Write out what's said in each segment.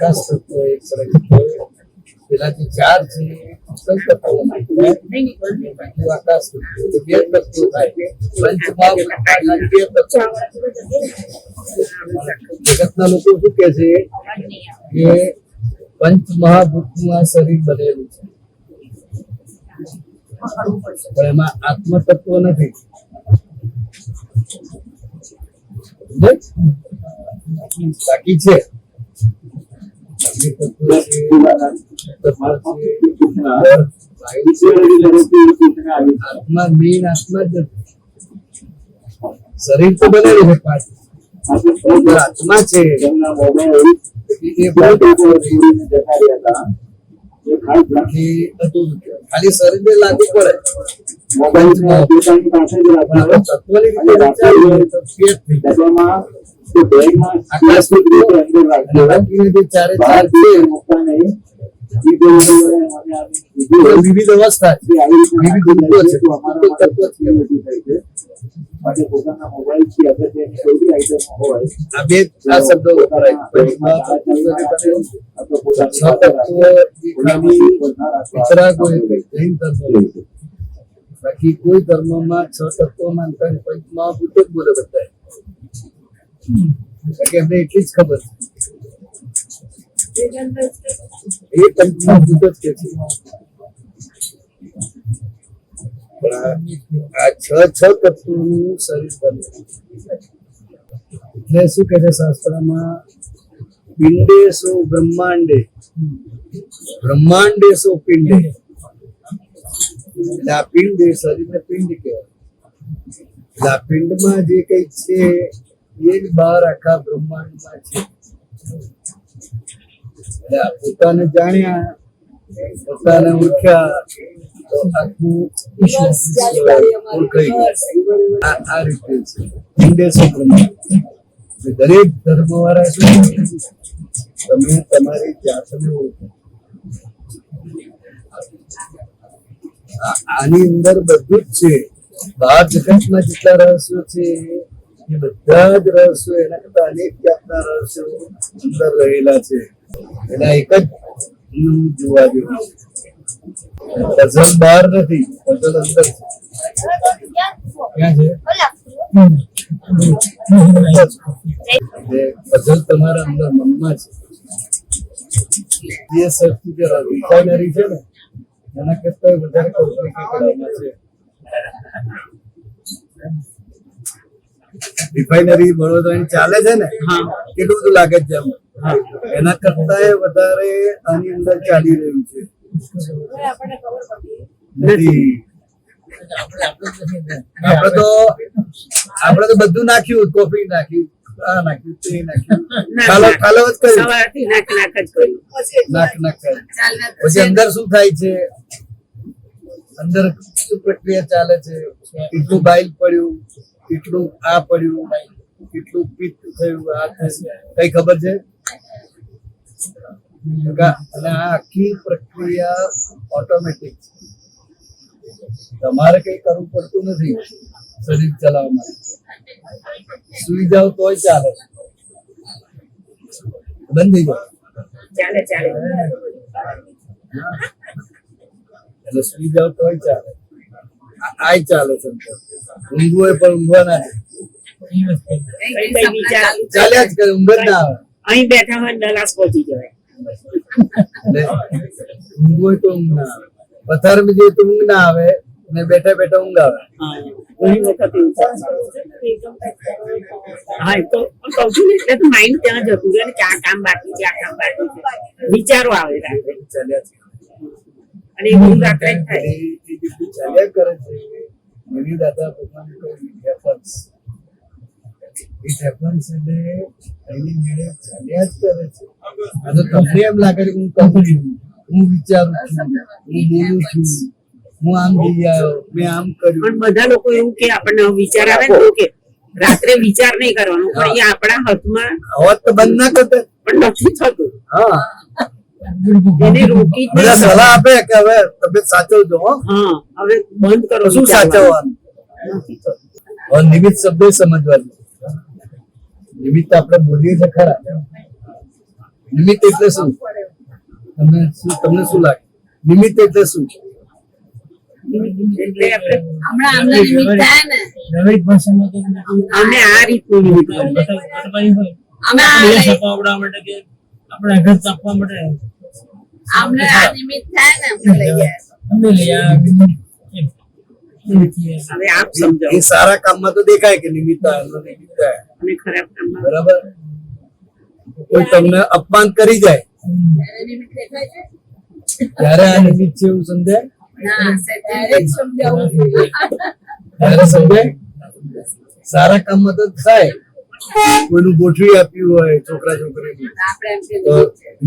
આકાશ તત્વ એક સરસ પેલાથી ચાર છે આકાશ તત્વ બે તત્વો થાય જગતના લોકો શું કે છે કે પંચમહાભૂતનું આ શરીર બનેલું છે પણ એમાં આત્મ તત્વ નથી. બાકી છે આત્મા મેન આત્મા જ શરીર તો બનેલું છે પાછું આત્મા છે ખાલી શરીર ને લાગુ પડે તત્વની રીતે વિવિધ અવસ્થા આ બે આ શબ્દો બાકી કોઈ ધર્મમાં 6 તત્વો માનતા પંચમહાભૂત જ બોલે બધા એમને એટલી જ ખબર એ પંચમહાભૂત જ કે છે. આ 6 તત્વોનું શરીર બને એટલે શું કહે છે શાસ્ત્રમાં પિંડેશો બ્રહ્માંડે બ્રહ્માંડેશો પિંડે એટલે આ પિંડ શરીરને પિંડ કહેવાય. એટલે આ પિંડમાં જે કઈ છે એ જ બહાર આખા બ્રહ્માંડમાં છે. એટલે આ પોતાને જાણ્યા પોતાને ઓળખ્યા તો આખું ઓળખાઈ ગયું. આ રીતે છે પિંડેશો બ્રહ્માંડ. દરેક ધર્મ વાળા શું તમે તમારી જાતને ઓળખો. આની અંદર બધું જ છે. બહાર જગતમાં જેટલા રહસ્યો છે એ બધા જ રહસ્યો એના કરતા અનેક જાતના રહસ્યો અંદર રહેલા છે. એના એક જ જોવા જેવું છે. પઝલ બહાર નથી, પઝલ અંદર છે. ક્યાં છે? પઝલ તમારા અંદર મનમાં છે. જે શક્તિ રિફાઇનરી છે ને એના કરતા વધારે કોમ્પ્લિકેટેડ છે. રિફાઇનરી વડોદરાની ચાલે છે ને કેટલું બધું લાગે છે એના કરતા વધારે આની અંદર ચાલી રહ્યું છે. આપડે તો બધું નાખ્યું, કોફી નાખ્યું, આ નાખ્યું, તે નાખ્યું, ખાલો જ કર્યું, નાક પછી અંદર શું થાય છે, અંદર શું પ્રક્રિયા ચાલે છે, કેટલું બાઇલ પડ્યું, કેટલું આ પડ્યું, કેટલું પિત્ત થયું, આ કઈ ખબર છે? અને આ આખી પ્રક્રિયા ઓટોમેટિક, તમારે કઈ કરવું પડતું નથી. શરીર ચલાવવા માટે સુઈ જાવ તોય ચાલે, બંધ થઈ જાવ એટલે સુઈ જાવ તોય ચાલે. આય ચાલે છે ઊંઘવું હોય પણ ઊંઘવા ના દે. ચાલ્યા જ કરે ઊંઘ જ ના આવે. અહીં બેઠા હોય દલાસ પહોંચી જવાય. એટલે ઊંઘવું હોય તો ઊંઘ ના આવે, પથારમાં જઈએ તો ઊંઘ ના આવે ને બેઠા બેઠા ઊંઘ આવે. ઘણી વખત એવું થાય. હા એ તો કહું છું ને, એટલે તો માઇન્ડ ત્યાં જતું રહે ને કે આ કામ બાકી છે, આ કામ બાકી છે, વિચારો આવે રાત્રે. ચાલ્યા જ કરે. અને એ બધું રાત્રે જ થાય. એ જેટલું ચાલ્યા કરે છે એની દાદા ભગવાને કહ્યું it happens. It happens એટલે એની મેળે ચાલ્યા જ કરે છે. આ તો તમને એમ લાગે કે હું કહું છું, હું વિચારું છું, હું બોલું છું, હું આમ જઈ આવ્યો, મેં આમ કર્યું. પણ બધા લોકો એવું કે આપણને વિચાર આવે ને તો કે રાત્રે વિચાર નહીં કરવાનો, પણ એ આપણા હાથમાં અવાજ તો બંધ ના કરતા. પણ નથી થતું. હા એને રોકી જ બધા નહીં. સલાહ આપે કે હવે તમે સાચવજો હો. હા હવે બંધ કરો. શું સાચવવાનું? નથી થતું. હવે નિમિત્ત શબ્દ સમજવાનું. નિમિત્ત આપણે બોલીએ છીએ ખરા, નિમિત્ત એટલે શું? તમને શું લાગે નિમિત્ત એટલે શું? એટલે આપણે હમણાં આમને નિમિત્ત થાય ને, અમે આ રીતનું નિમિત્ત કરીએ. અમે આ છપાવડા માટે કે આપણે ઘર છાપવા માટે અમને આ નિમિત્ત થાય ને અમને લઈ જાય. અમે લઈ હવે આપ સમજાવો. એ સારા કામમાં તો દેખાય કે નિમિત્ત આવેલો, નિમિત્ત આવેલો. અને ખરાબ કામમાં બરાબર. કોઈ તમને અપમાન કરી જાય ત્યારે નિમિત્ત દેખાય છે? ત્યારે આ નિમિત્ત છે એવું સમજાય? ના, ત્યારે જ સમજાવવું જોઈએ. ત્યારે સમજાય? સારા કામમાં તો થાય, કોઈનું ગોઠવી આપ્યું હોય છોકરા છોકરીની આપણે એમ કે તો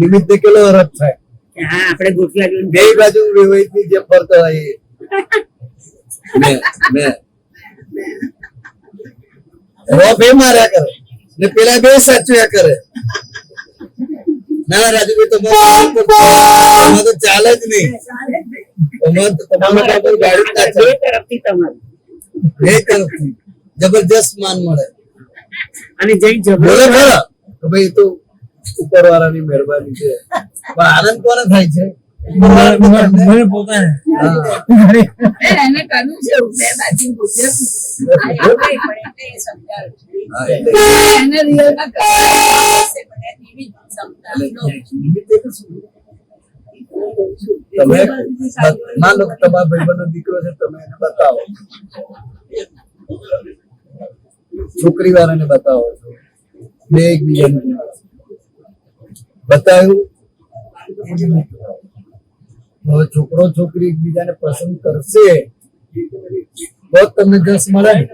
નિમિત્ત કેટલો અરબ થાય. કે હા આપણે ગોઠવા જોઈએ. બે બાજુ વેવાઈની જેમ ફરતો હોય એ. મેં રોપ એ માર્યા કરે ને પેલા બે સાચવ્યા કરે. ના રાજુભાઈ તમારે તો ચાલે જ નહીં. તમારા પર ગાડી ના બે ચાલે. તરફથી તમારું. બે તરફથી જબરજસ્ત માન મળે. અને જઈ બોલે જબરો ખરા કે ભાઈ એ તો ઉપર વાળાની મહેરબાની છે, પણ આનંદ કોને થાય છે? મને પોતાને એને કરવું છે એવું, બે બાજુ પૂછ્યું. હા, એટલે એને રિયલમાં કરવું છે, પણ એ નિમિત્ત સમજાવવું. નિમિત્ત એટલે શું? તમે માનો કે તમારા ભાઈબંધનો દીકરો છે, તમે એને બતાવો, છોકરી વાળાને બતાવો છો, બે એકબીજાને બતાવ્યું. હવે છોકરો છોકરી એકબીજાને પસંદ કરશે તો જ તમને જસ મળે ને.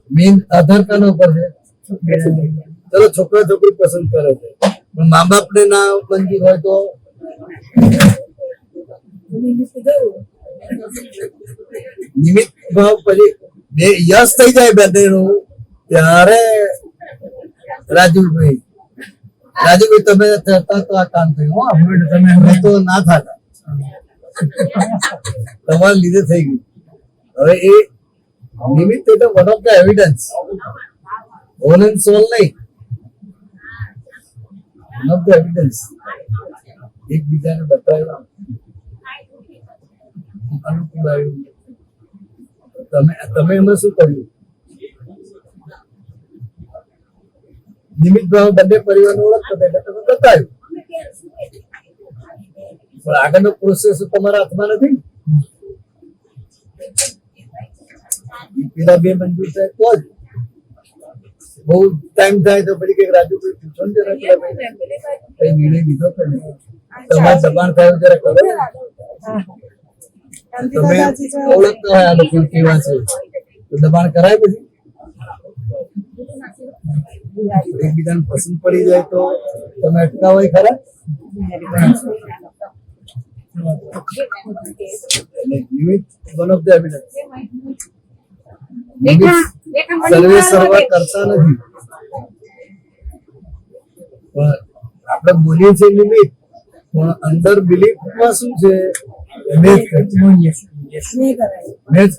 મેન આધાર કાનો ઉપર છે? ચલો છોકરા છોકરી પસંદ કરે છે, પણ મા બાપ ને ના મંજૂર હોય તો નિમિત્ત ભાવ પછી બે યશ થઈ જાય બંનેનું ત્યારે રાજુભાઈ તમે થતા તો આ કામ થયું હો, તમે તો ના થતા, તમારા લીધે થઈ ગયું. હવે એ નિમિત્ત એટલે one of the evidence, one and sole નહીં, વન ઓફ ધ એવિડન્સ. એકબીજાને બતાવ્યું, અનુકૂળ આવ્યું. તમે એમાં શું કર્યું? નિમિત્ત ભાવ બંને પરિવારને ઓળખતો હતા એટલે તમે બતાવ્યું, પણ આગળનો પ્રોસેસ તમારા હાથમાં નથી. પેલા બે મંજૂર થાય તો જ. બહુ ટાઈમ થાય તો પછી કઈક રાજુ કોઈ પૂછો ને જરા પેલા ભાઈને, કઈ નિર્ણય લીધો કે નહીં? તમારે દબાણ થયું જરા કરો. તમે ઓળખતા હોય આ લોકો કેવા છે તો દબાણ કરાય. પછી એકબીજાને પસંદ પડી જાય તો તમે અટકાવો ખરા. નિમિત્ત વન ઓફ ધ એવિડન્સ. સર્વે સર્વ કરતા નથી, પણ આપણે બોલીએ છીએ નિમિત્ત, પણ અંદર બિલીફમાં શું છે? મેં જ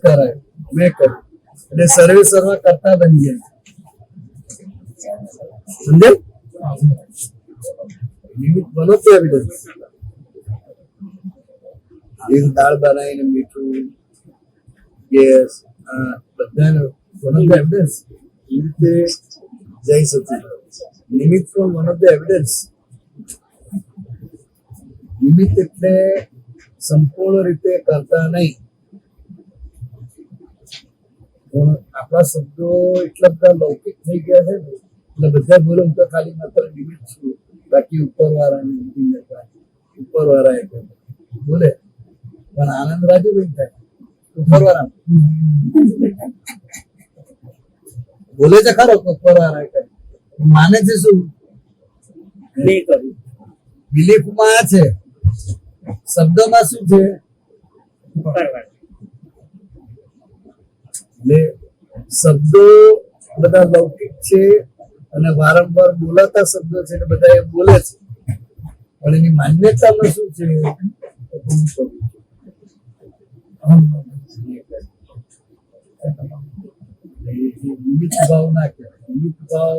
કરાય, મેં કર્યું એટલે સર્વે સર્વ કરતા બની જાય. સમજે? નિમિત્ત વન ઓફ ધ એવિડન્સ. એક દાળ બનાવીને મીઠું ગેસ બધાને વન ઓફ ધ એવિડન્સ એ રીતે જઈ શકે નિમિત્ત પણ વન ઓફ ધ એવિડન્સ નિમિત્ત એટલે સંપૂર્ણ રીતે કરતા નહીં પણ આપણા શબ્દો એટલા બધા લૌકિક થઈ ગયા છે ને એટલે બધા બોલે હું તો ખાલી માત્ર નિમિત્ત છું બાકી ઉપરવાળા બોલે પણ આનંદ રાજુભાઈ થાય ઉપરવાળા બોલે છે ખરો ઉપરવાળા કહે માને છે શું બે કરું બિલીફમાં આ છે શબ્દમાં શું છે ઉપરવાળા. એટલે શબ્દો બધા લૌકિક છે અને વારંવાર બોલાતા શબ્દો છે એટલે બધા એ બોલે છે પણ એની માન્યતામાં શું છે તો હું કરું છું. નિમિત્ત ભાવ ના કહેવાય નિમિત્ત ભાવ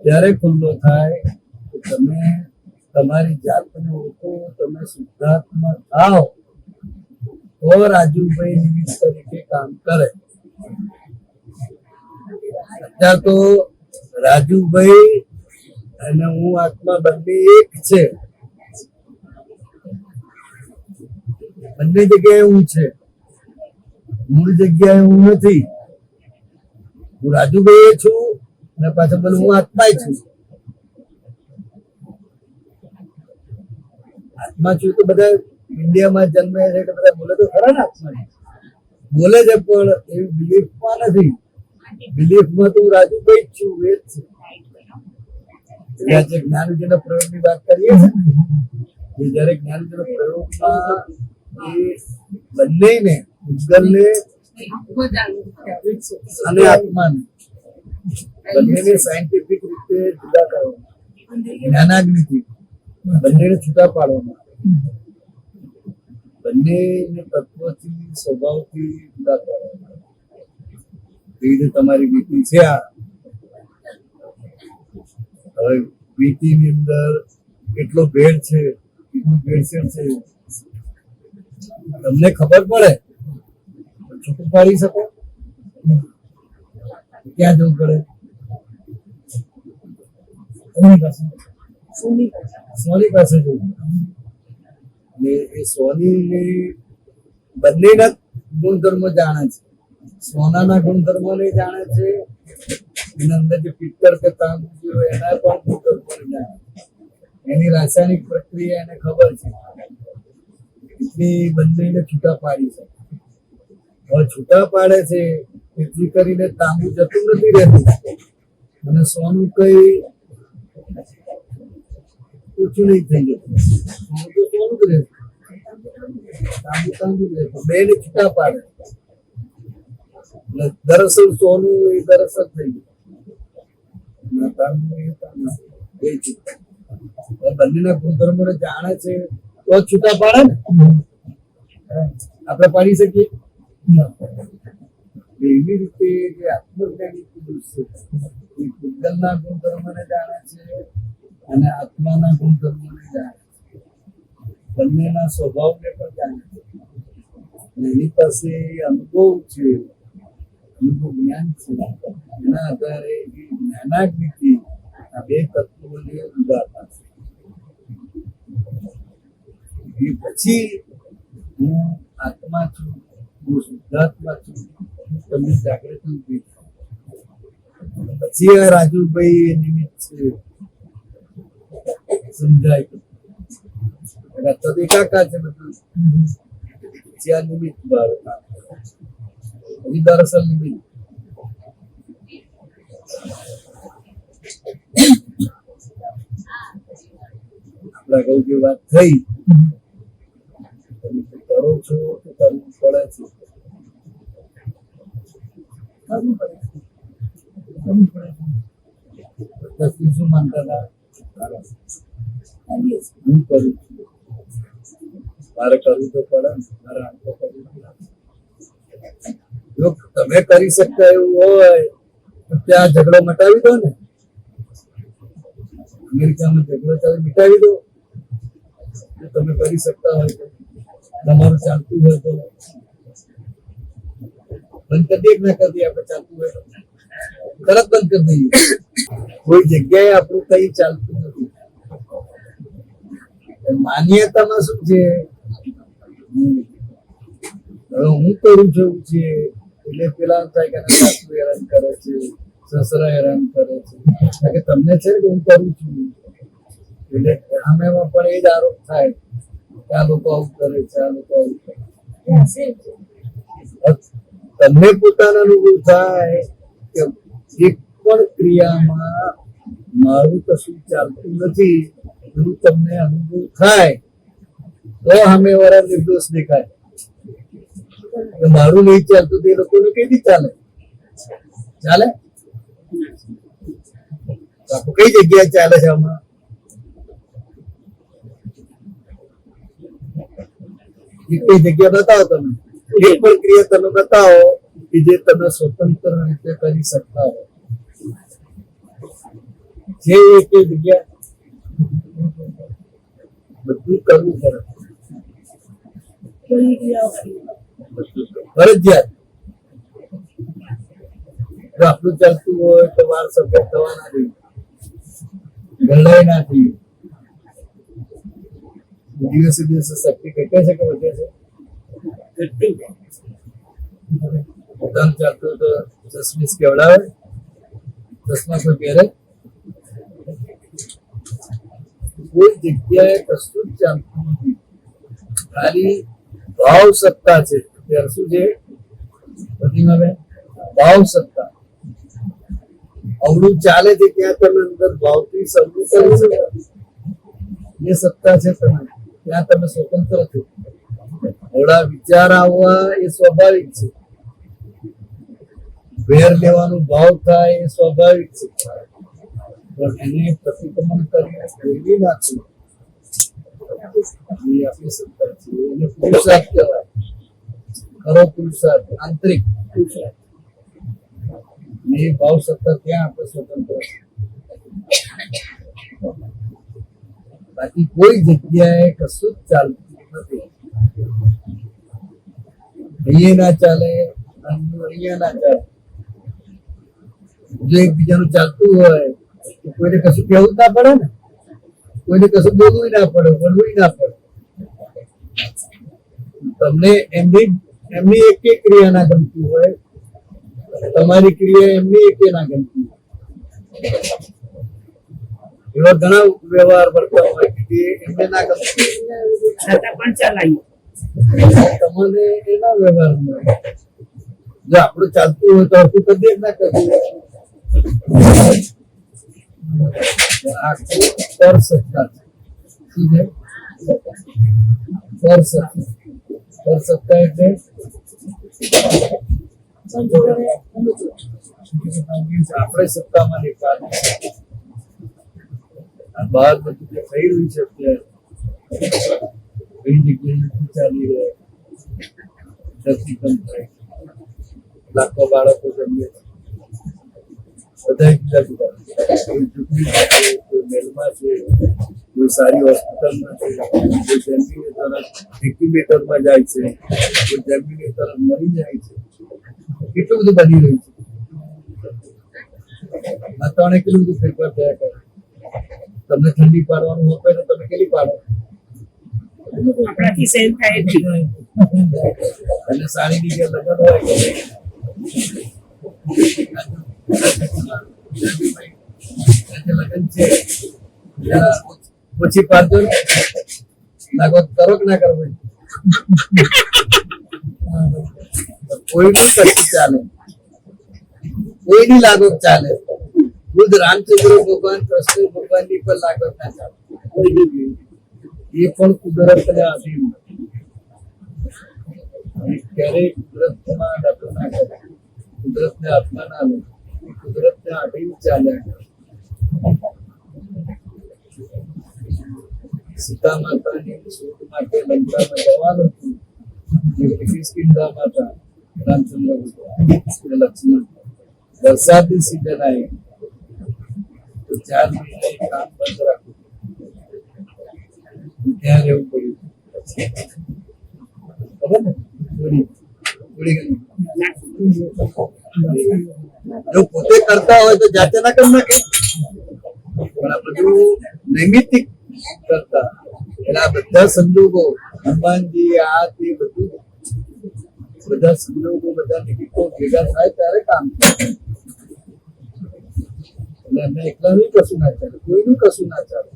ત્યારે ખુલ્લો થાય કે તમે તમારી જાતને ઓળખો તમે શુદ્ધાત્મા થાવ તો રાજુભાઈ નિમિત્ત તરીકે કામ કરે અત્યારે તો રાજુભાઈ અને હું આત્મા બંને એક છે બંને જગ્યાએ હું છે મૂળ જગ્યાએ હું નથી હું રાજુભાઈ છું અને પાછળ બોલું હું આત્મા છું આત્મા છું તો બધા ઇન્ડિયામાં જન્મે છે એટલે બધા બોલે તો ખરા ને આત્મા બોલે છે પણ એવી બિલીફમાં નથી બિલીફમાં તો હું રાજુભાઈ જ છું એ જ છે આજે જ્ઞાનજીના પ્રયોગની વાત કરીએ છીએ જયારે જ્ઞાનજીના પ્રયોગમાં એ બંનેને ભૂતગલને અને આત્માને બંનેને સાયન્ટિફિક રીતે જુદા કરવામાં જ્ઞાનાગ્નિથી બંનેને છૂટા પાડવામાં બંનેને તત્વથી સ્વભાવથી જુદા પાડવામાં એ રીતે તમારી વીતિ છે આ હવે વીતિની અંદર કેટલો ભેળ છે કેટલું ભેળસેળ છે તમને ખબર પડે છૂટું પાડી શકો ક્યાં જવું પડે સોની પાસે જવું ને એ સોની બંનેના ગુણધર્મો જાણે છે સોનાના ગુણધર્મોને જાણે છે એના અંદર જે પિત્તળ કે તાંબુ હોય એના પણ ગુણધર્મોને જાણે છે એની રાસાયણિક પ્રક્રિયા એને ખબર છે એટલી બંનેને છૂટા પાડી શકે હવે છૂટા પાડે છે જેથી કરીને તાંબુ જતું નથી રહેતું અને સોનું કઈ ઓછું નહીં થઈ જતું સોનું તો સોનું જ રહેતું તાંબુ તાંબુ જ રહેતું બે ને છૂટા પાડે એટલે દરઅસલ સોનું એ દરઅસલ થઈ ગયું તાંબુ એ તાંબુ એ છૂટા બંનેના ગુણધર્મોને જાણે છે તો છૂટા પાડે ને આપણે પાડી શકીએ એવી રીતે જે આત્મજ્ઞાની પુરુષ છે એ ભૂતગલના ગુણધર્મને જાણે છે અને આત્માના ગુણધર્મને જાણે છે બંનેના સ્વભાવને પણ જાણે છે એની પાસે અનુભવ છે અનુભવ જ્ઞાન છે એના આધારે એ જ્ઞાનાગ્નિથી આ બે તત્વોને ઉદારતા છે એ પછી હું આત્મા છું હું શુદ્ધાત્મા છું તમને જાગૃતિ ઉભી પછી રાજુભાઈ એ નિમિત્ત છે સમજાય તો એકાકાર છે બધું પછી આ નિમિત્ત બહાર દરઅસલ નિમિત્ત આપણા કહું જે વાત થઈ તમે કરો છો તો કરવું પડે છે શું માનતા હતા હું કરું છું મારે કરવું તો પડે ને મારે આમ તો કરવું પડે જો તમે કરી શકતા એવું હોય તો ત્યાં ઝઘડો મટાવી દો ને અમેરિકામાં ઝઘડો ચાલે મિટાવી દો તમે કરી શકતા હોય તો તમારું ચાલતું હોય તો બંધ કરી દઈએ કે ના કરી દઈએ? આપણે ચાલતું હોય તો તરત બંધ કરી દઈએ. કોઈ જગ્યાએ આપણું કઈ ચાલતું નથી. માન્યતામાં શું છે? હવે હું કરું છું એવું છે એટલે પેલા થાય કે આના સાસુ હેરાન કરે છે, સસરા હેરાન કરે છે. કારણ કે તમને છે કે હું કરું છું એટલે સામેમાં પણ એ જ આરોપ થાય કે આ લોકો આવું કરે છે, આ લોકો આવું કરે છે. તમને પોતાનો અનુભવ થાય કે એક પણ ક્રિયામાં મારું કશું ચાલતું નથી એવું તમને અનુભવ થાય તો સામે વાળા નિર્દોષ દેખાય. મારું નહીં ચાલતું તે લોકોને કઈ રીતે ચાલે? ચાલે? આપણું કઈ જગ્યાએ ચાલે છે આમાં? કઈ જગ્યા બતાવો તમે, એક પણ ક્રિયા તમે બતાવો કે જે તમે સ્વતંત્ર રીતે કરી શકતા હો. જે એક જગ્યા બધું કરવું પડે, ફરજિયાત. જો આપણું ચાલતું હોય તો વાર સફેદ થવાના નહીં, ગરડાઈ ના થઈ. દિવસે દિવસે શક્તિ ઘટે છે કે વધે છે? પોતાનું ચાલતું હોય તો ચશ્મીસ કેવડાવે? ચશ્મા કોઈ પહેરે? કોઈ જગ્યાએ કશું જ ચાલતું નથી. ખાલી ભાવ સત્તા છે. ત્યારે શું છે પ્રતિમાબેન? ભાવ સત્તા. અવળું ચાલે છે ત્યાં તમે અંદર ભાવથી શરૂ કરી શકો. એ સત્તા છે તમે, ત્યાં તમે સ્વતંત્ર છો. થોડા વિચાર આવવા એ સ્વાભાવિક છે, વેર લેવાનું ભાવ થાય એ સ્વાભાવિક છે, પણ એને પ્રતિક્રમણ કરીને ફેરવી નાખવું એ આપણી સત્તા છે. એને પુરુષાર્થ કહેવાય, ખરો પુરુષાર્થ, આંતરિક પુરુષાર્થ. એ ભાવ સત્તા ત્યાં આપણે સ્વતંત્ર છે. બાકી કોઈ જગ્યાએ કશું જ ચાલતું નથી. અહીંયા ના ચાલે, અહીંયા ના ચાલે. જો એકબીજાનું ચાલતું હોય તો કોઈને કશું કહેવું ના પડે ને, કોઈને કશું બોલવું ના પડે, વળવું ના પડે. તમને એમની એક ક્રિયા ના ગમતી હોય, તમારી ક્રિયા એમની એક ના ગમતી હોય. એવા ઘણા વ્યવહાર વર્તન હોય કે એમને ના ગમતું છતાં પણ ચલાવીએ. તમને એના વ્યવહાર મળે. જો આપણું ચાલતું હોય તો હરખું કરી દે ના કરી દે. આખું પર સત્તા છે. શું છે? પર સત્તા. પર સત્તા એટલે આપણે સત્તામાં નિકાલ. આ બહાર બધું જે થઈ રહ્યું છે અત્યારે કઈ જગ્યાએ ચાલી રહ્યા, ધરતીકંપ થાય, લાખો બાળકો જન્મે છે, બધા જુદા જુદા. કોઈ ઝૂંપડી છે, કોઈ મહેલમાં છે, કોઈ સારી હોસ્પિટલમાં છે, કોઈ જમીને તરફ ઇન્ક્યુબેટરમાં જાય છે, કોઈ જમીને તરફ મરી જાય છે. કેટલું બધું બની રહ્યું છે. વાતાવરણે કેટલું બધું ફેરફાર થયા કરે. તમને ઠંડી પાડવાનું હોય તો તમે કેટલી પાડો? આપણાથી સહન થાય જ નહીં. અને સાડીની જે લગ્ન હોય લગ્ન છે ઓછી પાડજો ને, લાગો કરો કે ના કરો? કોઈની કશું ચાલે, કોઈની લાગત ચાલે. બુદ્ધ રામચંદ્ર ભગવાન, કૃષ્ણ ભગવાન ની પણ લાગત ના ચાલે. કોઈની એ પણ કુદરતને આધીન. ક્યારેય કુદરતમાં ડખો ના કરે, કુદરતને હાથમાં ના લે, કુદરતને આધીન ચાલ્યા કરે. સીતા માતાની શોધ માટે લંકામાં જવાનું હતું. કિષ્કિંધા માતા, રામચંદ્ર ભગવાન, લક્ષ્મણ. વરસાદની સિઝન આવી તો 4 મહિના કામ બંધ રાખવું, ત્યાં રહેવું પડ્યું. ને થોડી ઘણી. જો પોતે કરતા હોય તો જાતે ના કરી નાખે, પણ આ બધું નૈમિતિક કરતા એટલે આ બધા સંજોગો હનુમાનજી આ તે બધું બધા સંજોગો બધા નિમિત્તો ભેગા થાય ત્યારે કામ થાય. એટલે એમને એકલાનું કશું ના ચાલે, કોઈનું કશું ના ચાલે.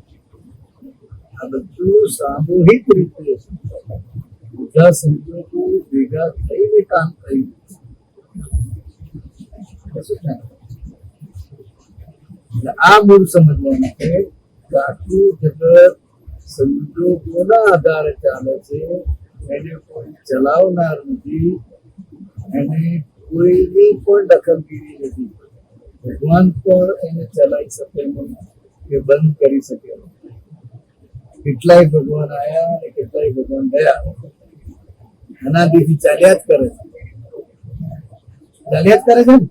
આ બધું સામૂહિક રીતે બધા સંજોગો ભેગા થઈને કામ કર્યું. એટલે આ મૂળ સમજવાનું છે કે આખું જગત સંજોગોના આધારે ચાલે છે. એને કોઈ ચલાવનાર નથી, એને કોઈની પણ દખલગીરી નથી. ભગવાન પણ એને ચલાવી શકે નહીં કે બંધ કરી શકે નહીં. કેટલાય ભગવાન આયા અને કેટલાય ભગવાન ગયા, અનાદિથી ચાલ્યા જ કરે છે, ચાલ્યા જ કરે છે ને.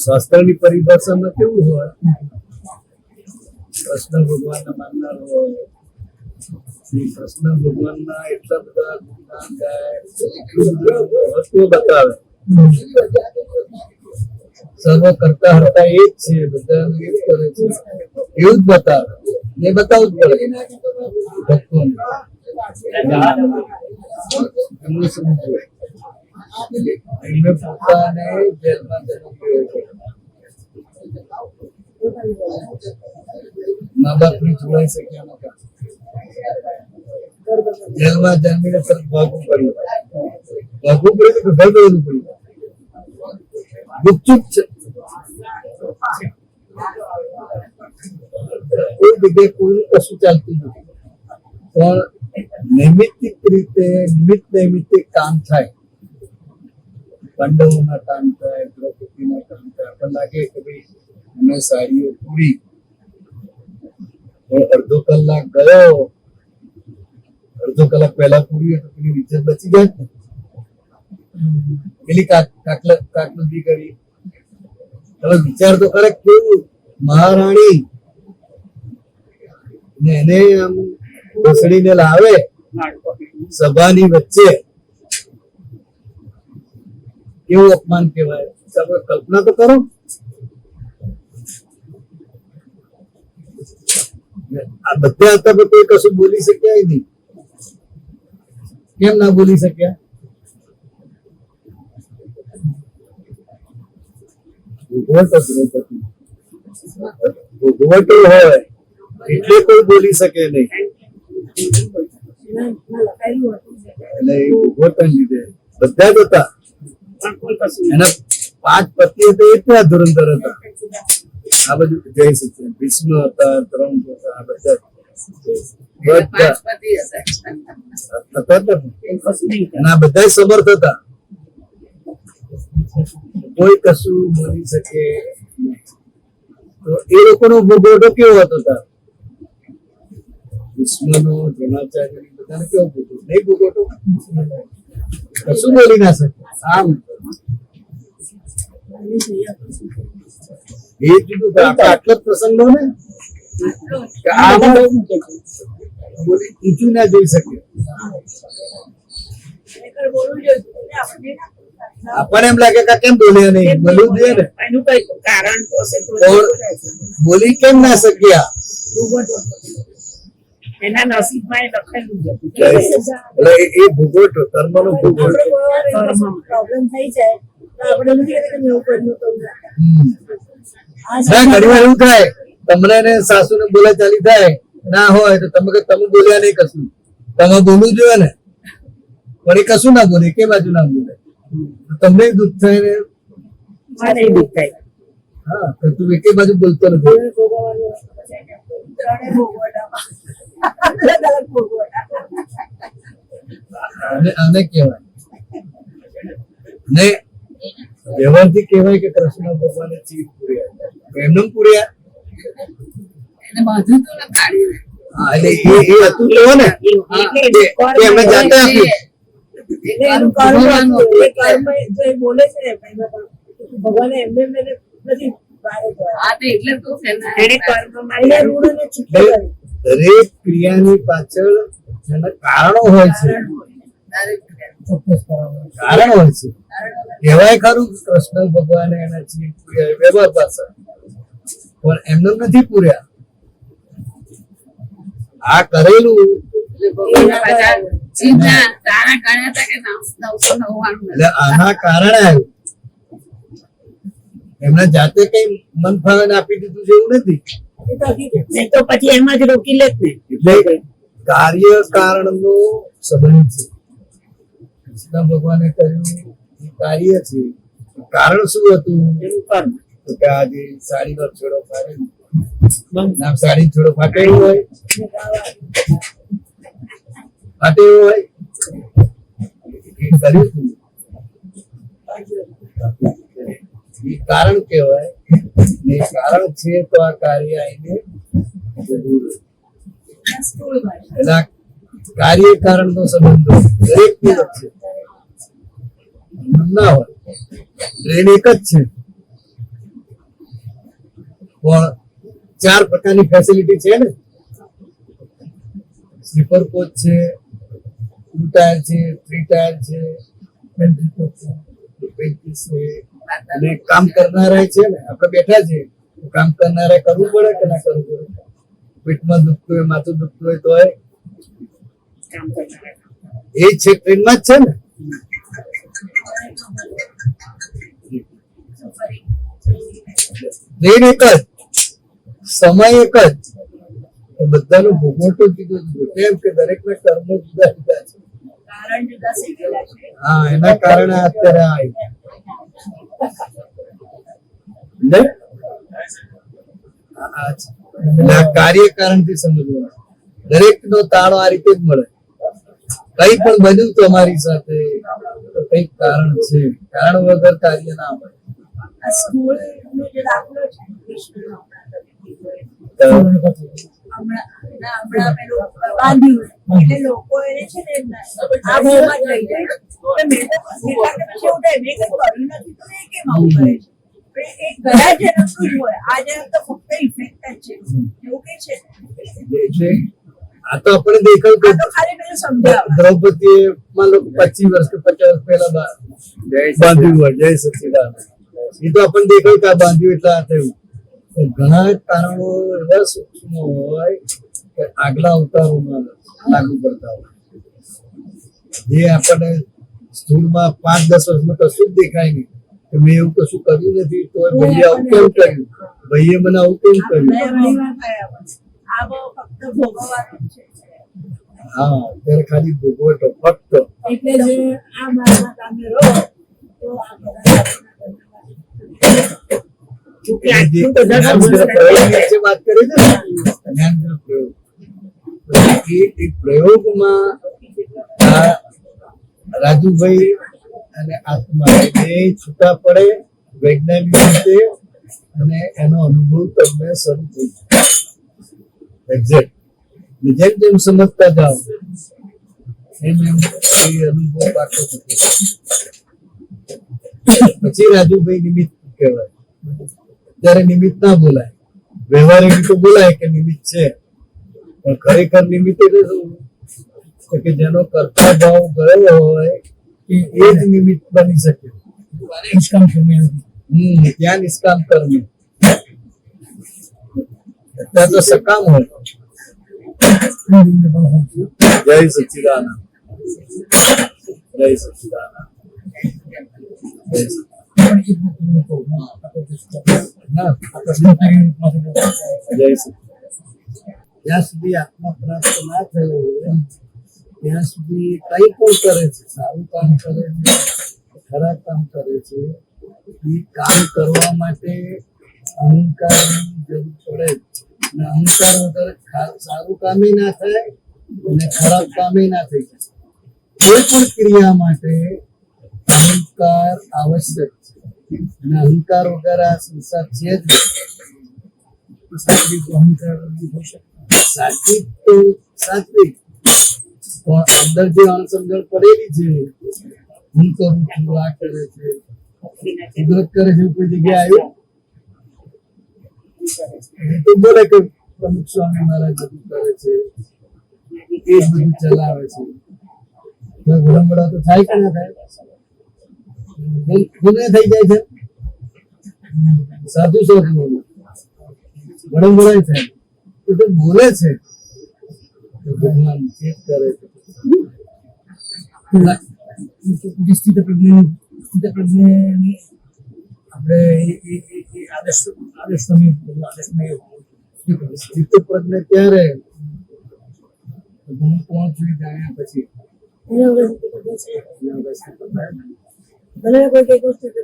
શાસ્ત્રની પરિભાષામાં કેવું હોય, કૃષ્ણ ભગવાનના માનનાર હોય, શ્રી કૃષ્ણ ભગવાનના એટલા બધા ગુણગાન ગાય, એટલું બધું મહત્વ બતાવે. સર્વ કરતા હરતા એ જ છે, બધાનું એ જ કરે છે, એવું જ બતાવે. ને બતાવવું જ પડે ભક્તોને. એમનું સમજવું, એમને પોતાને જેલમાં જન્મ લેવો પડે, મા બાપને જોડાઈ શક્યા નતા, જેલમાં જન્મીને તરત ભાગવું પડ્યું. ભાગવું પડ્યું કે ઘર દોડવું પડ્યું, ગુપચુપ છે. કોઈ જગ્યાએ કોઈનું કશું ચાલતું નથી, પણ નૈમિતિક રીતે નિમિત્ત નૈમિતિક કામ થાય. પાંડવોના કામ થાય, દ્રૌપદીના કામ થાય. આપણને લાગે કે ભાઈ અમે સાડીઓ પૂરી, પણ અડધો કલાક ગયો, અડધો કલાક પહેલા પૂરી તો પેલી વિચાર બચી જાય ને. પેલી કાકલદી કરી. હવે વિચાર તો કરે કેવું મહારાણી ને એને આમ ઘસડીને લાવે સભાની વચ્ચે, કેવું અપમાન કહેવાય. તમે કલ્પના તો કરો. આ બધા હતા પણ કોઈ કશું બોલી શક્યા નહીં. કેમ ના બોલી શક્યા? ભોગવટો હોય એટલે કોઈ બોલી શકે નહીં. એટલે એ ભોગવટા લીધે બધા જ હતા. એના 5 પતિ હતા, એ ત્યાં ધુરંધર હતા. આ બધું જય સચિન ભીષ્મ હતા, દ્રોણ હતા, આ બધા બધા સમર્થ હતા. કોઈ કશું બોલી શકે. તો એ લોકોનો ભોગવટો કેવો હતો? ભીષ્મનો, દ્રોણાચાર્ય બધાને કેવો ભોગવટો? નહીં ભોગવટો, કશું બોલી ના શકે. આમ એ કીધું આટલો જ પ્રસંગ નો ને, બોલી ઊંચું ના જોઈ શકે. આપણને એમ લાગે કે કેમ બોલ્યા નહીં, બોલવું જોઈએ ને. એનું કઈ કારણ તો હશે, બોલી કેમ ના શક્યા? એના નસીબમાં એ લખેલું છે. એટલે એ ભોગવટો, કર્મનો ભોગવટો. પ્રોબ્લેમ થઈ જાય તો આપણે નથી કહેતા કે એવું કર્યું તો ના, ઘણી વાર એવું થાય, તમને ને સાસુ ને બોલા ચાલી થાય ના હોય તો તમે બોલ્યા નહીં કશું, તમે બોલવું જોઈએ ને. પણ એ કશું ના બોલે, કે બાજુ ના બોલે, તમને દુઃખ થાય ને. મને દુઃખ થાય. હા, તો તું એકે બાજુ બોલતો નથી. આને કહેવાય ને વ્યવહારથી કહેવાય કે કૃષ્ણ ભગવાને ચીજ પૂર્યા, એમને પૂર્યા. હા, એટલે એ હતું કેવો ને, એમને જાતે આપ્યું. બોલે છે ભગવાને એમને નથી હા તો એટલે તો છે ને. એને કર્મમાં દરેક ક્રિયાની પાછળ એના કારણો હોય છે, દરેક કારણ હોય છે. કહેવાય ખરું કે કૃષ્ણ ભગવાને એના જીવ પૂર્યા વ્યવહાર પાછળ, પણ એમને નથી પૂર્યા. આ કરેલું પાછા જીવના તારા ગણ્યા હતા કે 999. એટલે આના કારણે આવ્યું. એમને જાતે કઈ મન ફાવે આપી દીધું છે એવું નથી. નહીં તો પછી એમ જ રોકી લે ને. એટલે કાર્ય કારણનો સંબંધ છે. કૃષ્ણ ભગવાને કહ્યું એ કાર્ય છે. કારણ શું હતું? એનું કર્મ. તો કે આજે સાડીનો છોડો ફાટે, આમ સાડી છોડો ફાટે એવું હોય, ફાટે એવું હોય. એ કર્યું હતું. એ કારણ કહેવાય ને, કારણ છે તો આ કાર્ય આઈને જરૂર. એટલે આ કાર્ય કારણ નો સંબંધ દરેક ની વચ્ચે ના હોય. ટ્રેન એક જ છે, પણ 4 પ્રકારની ફેસિલિટી છે ને. સ્લીપર કોચ છે, 2 ટાયર છે, 3 ટાયર છે, પેન્ટ્રી કોચ છે, અને કામ કરનારા છે ને. આપણે બેઠા છે, કામ કરનારા કરવું પડે કે ના કરવું પડે? પેટમાં દુખતું હોય, માથું દુખતું હોય તો કામ કરનારા. એ છે ટ્રેનમાં જ છે ને. ટ્રેન એક જ, સમય એક જ, બધાનું ભોગવટો જુદો જુદો. કેમ કે દરેકના કર્મો જુદા જુદા છે. કારણ જુદા શીખેલા છે. હા, એના કારણે અત્યારે આવી. એટલે આ કાર્ય કારણ થી સમજવાનું. દરેક નો તાળો આ રીતે જ મળે. કઈ પણ બન્યું તો અમારી સાથે તો કઈક કારણ છે. કારણ વગર કાર્ય ના હોય. આ સ્કૂલનો જે દાખલો છે કૃષ્ણનો તો હમણાં પેલું બાંધ્યું એટલે લોકો એને છે ને આ ભાવમાં જ લઈ જાય. તો મેં તો કેટલાકને પછી એવું થાય મેં કંઈ કર્યું નથી તો એ કેમ આવું કરે છે? પણ એ ગયા જન્મનું જ હોય, આ જન્મ તો ફક્ત ઇફેક્ટ જ છે એવું કે છે. એટલે આ તો આપણે દેખાયું કે આ તો ખાલી પેલું સમજાવે. દ્રૌપદીએ માન લો 25 વર્ષ કે 50 વર્ષ પહેલા બાંધ્યું હોય. જય સચિદાનંદ. એ તો આપણને દેખાયું કે આ બાંધ્યું એટલે આ થયું. ઘણા કારણો એવા સૂક્ષ્મ હોય કે આગલા અવતારોમાં લાગુ પડતા હોય, જે આપણને સ્થૂળમાં 5-10 વર્ષમાં કશું જ દેખાય નહીં કે મેં એવું કશું કર્યું નથી તો ભાઈએ આવું કેમ કર્યું, ભાઈએ મને આવું કેમ કર્યું. આ ઘણી વાર થયા હોય. આ બહુ ફક્ત ભોગવવાનું જ છે. હા, ત્યારે ખાલી ભોગવટો ફક્ત. એટલે જે આ મારા કામે રહો તો આ બધા જોકે જે આટલું બધા જ્ઞાનદ્ર પ્રયોગ વિશે વાત કરી છે ને, જ્ઞાનદ્ર પ્રયોગ. એ પ્રયોગમાં આ રાજુભાઈ અને આત્મા બે છૂટા પડે વૈજ્ઞાનિક રીતે, અને એનો અનુભવ તમને શરૂ થઈ જાય. એક્ઝેક્ટ જેમ જેમ સમજતા જાઓ એમ એમ એ અનુભવ પાકો થતો જાય. પછી રાજુભાઈ નિમિત્ત કહેવાય. ત્યારે નિમિત્ત ના બોલાય, વ્યવહારિક રીતે બોલાય કે નિમિત્ત છે, પણ ખરેખર નિમિત્ત એટલે શું? તો કે જેનો કર્તા ભાવ ગયો હોય એ જ નિમિત્ત બની શકે. નિષ્કામ કર્મ. ત્યાં નિષ્કામ કર્મ. ત્યાં તો સકામ હોય. જય સચિદાનંદ. જય સચિદાનંદ. જય જ્યાં સુધી આત્મા પ્રાપ્ત ના થયો હોય ત્યાં સુધી કઈ પણ કરે છે, સારું કામ કરે છે, ખરાબ કામ કરે છે, એ કામ કરવા માટે અહંકારની જરૂર પડે. અને અહંકાર વગર સારું કામે ના થાય અને ખરાબ કામે ના થઈ જાય. કોઈ પણ ક્રિયા માટે અહંકાર આવશ્યક છે, અને અહંકાર વગર આ સંસાર છે જ નહીં. સાત્વિક અહંકાર હોઈ શકે. સાત્વિક તો સાત્વિક, પણ અંદર જે અણસમજણ પડેલી છે, હું કરું છું, આ કરે છે, કુદરત કરે છે, કોઈ જગ્યાએ આવ્યો કરે છે. એ તો બોલે કે પ્રમુખ સ્વામી મહારાજ બધું કરે છે, એ જ બધું ચલાવે છે. તો વિડંબણા તો થાય કે ના થાય? ગુને થઈ જાય છે. સાધુ સાધુ વિડંબણા થાય. એ તો બોલે છે તો ભગવાન ચેત કરે છે. સ્થિત પ્રજ્ઞની આપણે એ આદર્શ તમે સ્થિત પ્રજ્ઞ ક્યારે? હું કોણ છું એ જાણ્યા પછી. ભલે કોઈ કઈ વસ્તુ તો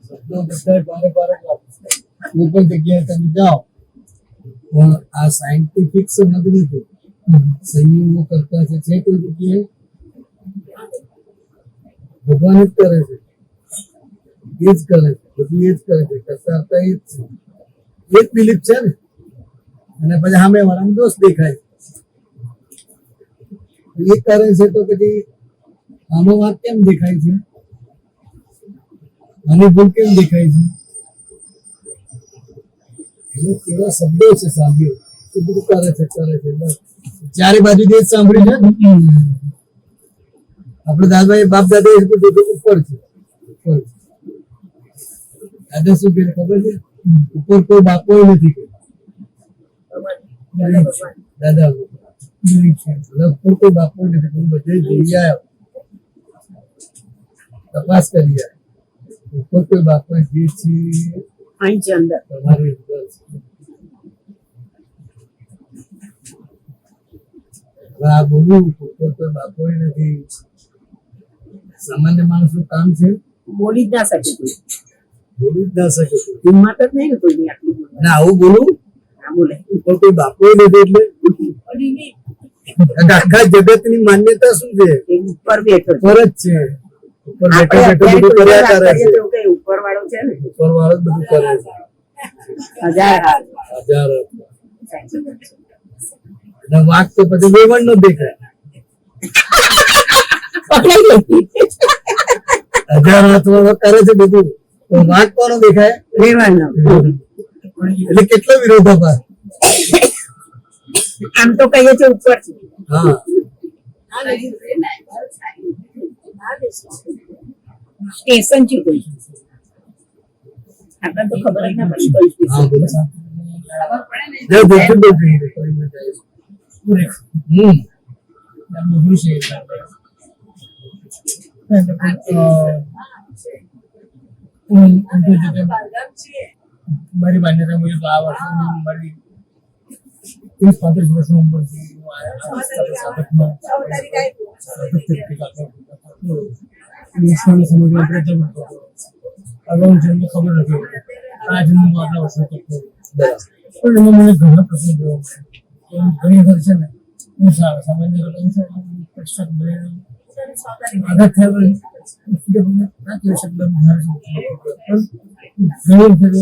શબ્દો બધા બારે બારે કોઈ પણ જગ્યાએ તમે જાઓ પણ આ સાયન્ટિફિક સમજ નથી. સંયોગો કરતા છે કોઈ જગ્યાએ ભગવાન જ કરે છે, એ જ કરે છે, બધું એ જ કરે છે, કરતા કરતા એ જ છે. એ જ બિલીફ છે ને. અને પછી સામે વાળાનો દોષ દેખાય એ કરે છે તો પછી આનો વાત કેમ દેખાય છે, આની ભૂલ કેમ દેખાય છે? એનો કેવા શબ્દો છે સાંભળ્યો એ બધું કરે છે બસ. ચારે બાજુ જે સાંભળ્યું છે ને આપણે દાદાભાઈ બાપ દાદા એ બધું ઉપર છે. દાદા શું કે ખબર છે? ઉપર કોઈ બાપો નથી. દાદા ઉપર કોઈ બાપો નથી. બધે જઈ આવ્યો, તપાસ કરી આવ્યો. ઉપર કોઈ બાપો જે છે અહીં છે અંદર. તમારી અંદર છે. હવે આ બોલવું ઉપર કોઈ બાપો નથી. સામાન્ય માણસનું કામ છે બોલી જ ના શકે કોઈ. બોલી જ ના શકે. હિંમત જ નહીં ને કોઈની આટલી બોલવાની. ના આવું બોલું ના બોલે. ઉપર કોઈ બાપો નથી એટલે આખા જગતની માન્યતા શું છે? એ ઉપર બેઠો છે. ઉપર જ છે. ઉપર બેઠો આપણે બેઠો બધું અત્યારે કર્યા કરે કોઈ વાત કરીએ છે. તો કઈ ઉપર વાળો છે ને. ઉપર વાળો જ બધું કરે છે. હજાર હાથ. હજાર અને વાઘ તો પછી વેવણ નો દેખાય. હજાર હાથ વાળો કરે છે બધું, તો વાઘ કોનો દેખાય? રેવાનો. એટલે કેટલો વિરોધાભાસ. આમ તો કહીએ છે ઉપર છે. હા સ્ટેશન છે કોઈ. આપણને તો ખબર જ ના પડી કોઈ હા સ્ટેશન. બોલો. જય ભગવાન બોલતી. બહુ છે મારી માન્યતા મુજબ આ વર્ષે મારી 35 વર્ષની ઉંમરથી હું આ સાધકમાં સાધક તરીકે કામ કરતો હતો. ઈશ્વરને સમજવાનો પ્રયત્ન કરતો હતો. અગાઉ જેમને ખબર નથી આજનું હું આટલા વર્ષો કરતો હતો. પણ એમાં મને ઘણા પ્રશ્નો જોવા મળે. ઘણી વખત છે ને હું સામાન્ય પ્રશ્ન આઘાત થયા ના કહી શબ્દ ઘણી વખત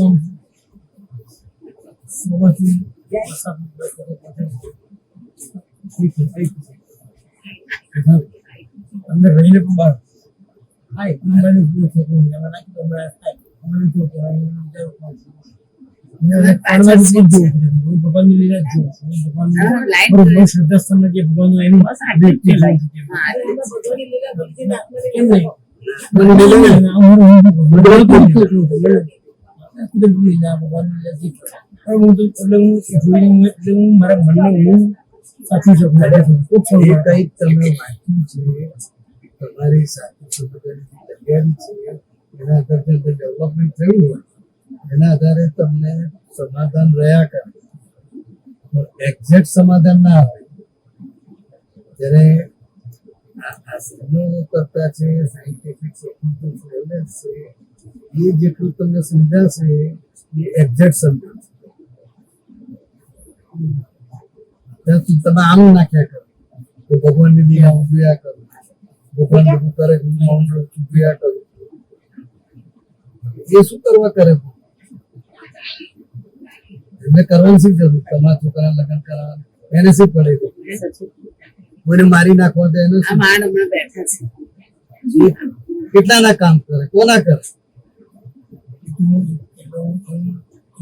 સવારથી અંદર રહીને પણ બહાર થાય મને ભૂલ થતું નાખી તો થાય મને જો ભગવાનની લીલા જ ભગવાન શ્રદ્ધા સ્થાન જે ભગવાન એનું કેમ નહીં હું મારા મનમાં હું સાચી શકું ખૂબ એ કંઈક તમે વાંચ્યું છે, તમારી સાથે સમજવાની તૈયારી છે, એના આધારે ડેવલપમેન્ટ થયું હોય એના આધારે તમને સમાધાન રહ્યા કરે. એક્ઝેક્ટ સમાધાન ના હોય જ્યારે આ સંયોગો કરતા છે, સાયન્ટિફિક એવિડન્સ છે, એ જેટલું તમને સમજાશે એ એક્ઝેક્ટ સમજાશે. ત્યાં સુધી તમે આમ નાખ્યા કરો તો ભગવાનની દીવા ઉભ્યા કરો, ભગવાન બધું કરે ઉભ્યા કરો. એ શું કરવા કરે? એમને કરવાની શી જરૂર? તમારા છોકરા લગ્ન કરાવવા એને શું પડે છે? કોઈને મારી નાખવા તો એનું આ શું? માંડ હમણાં બેઠા છે કેટલાના કામ કરે, કોના કરે?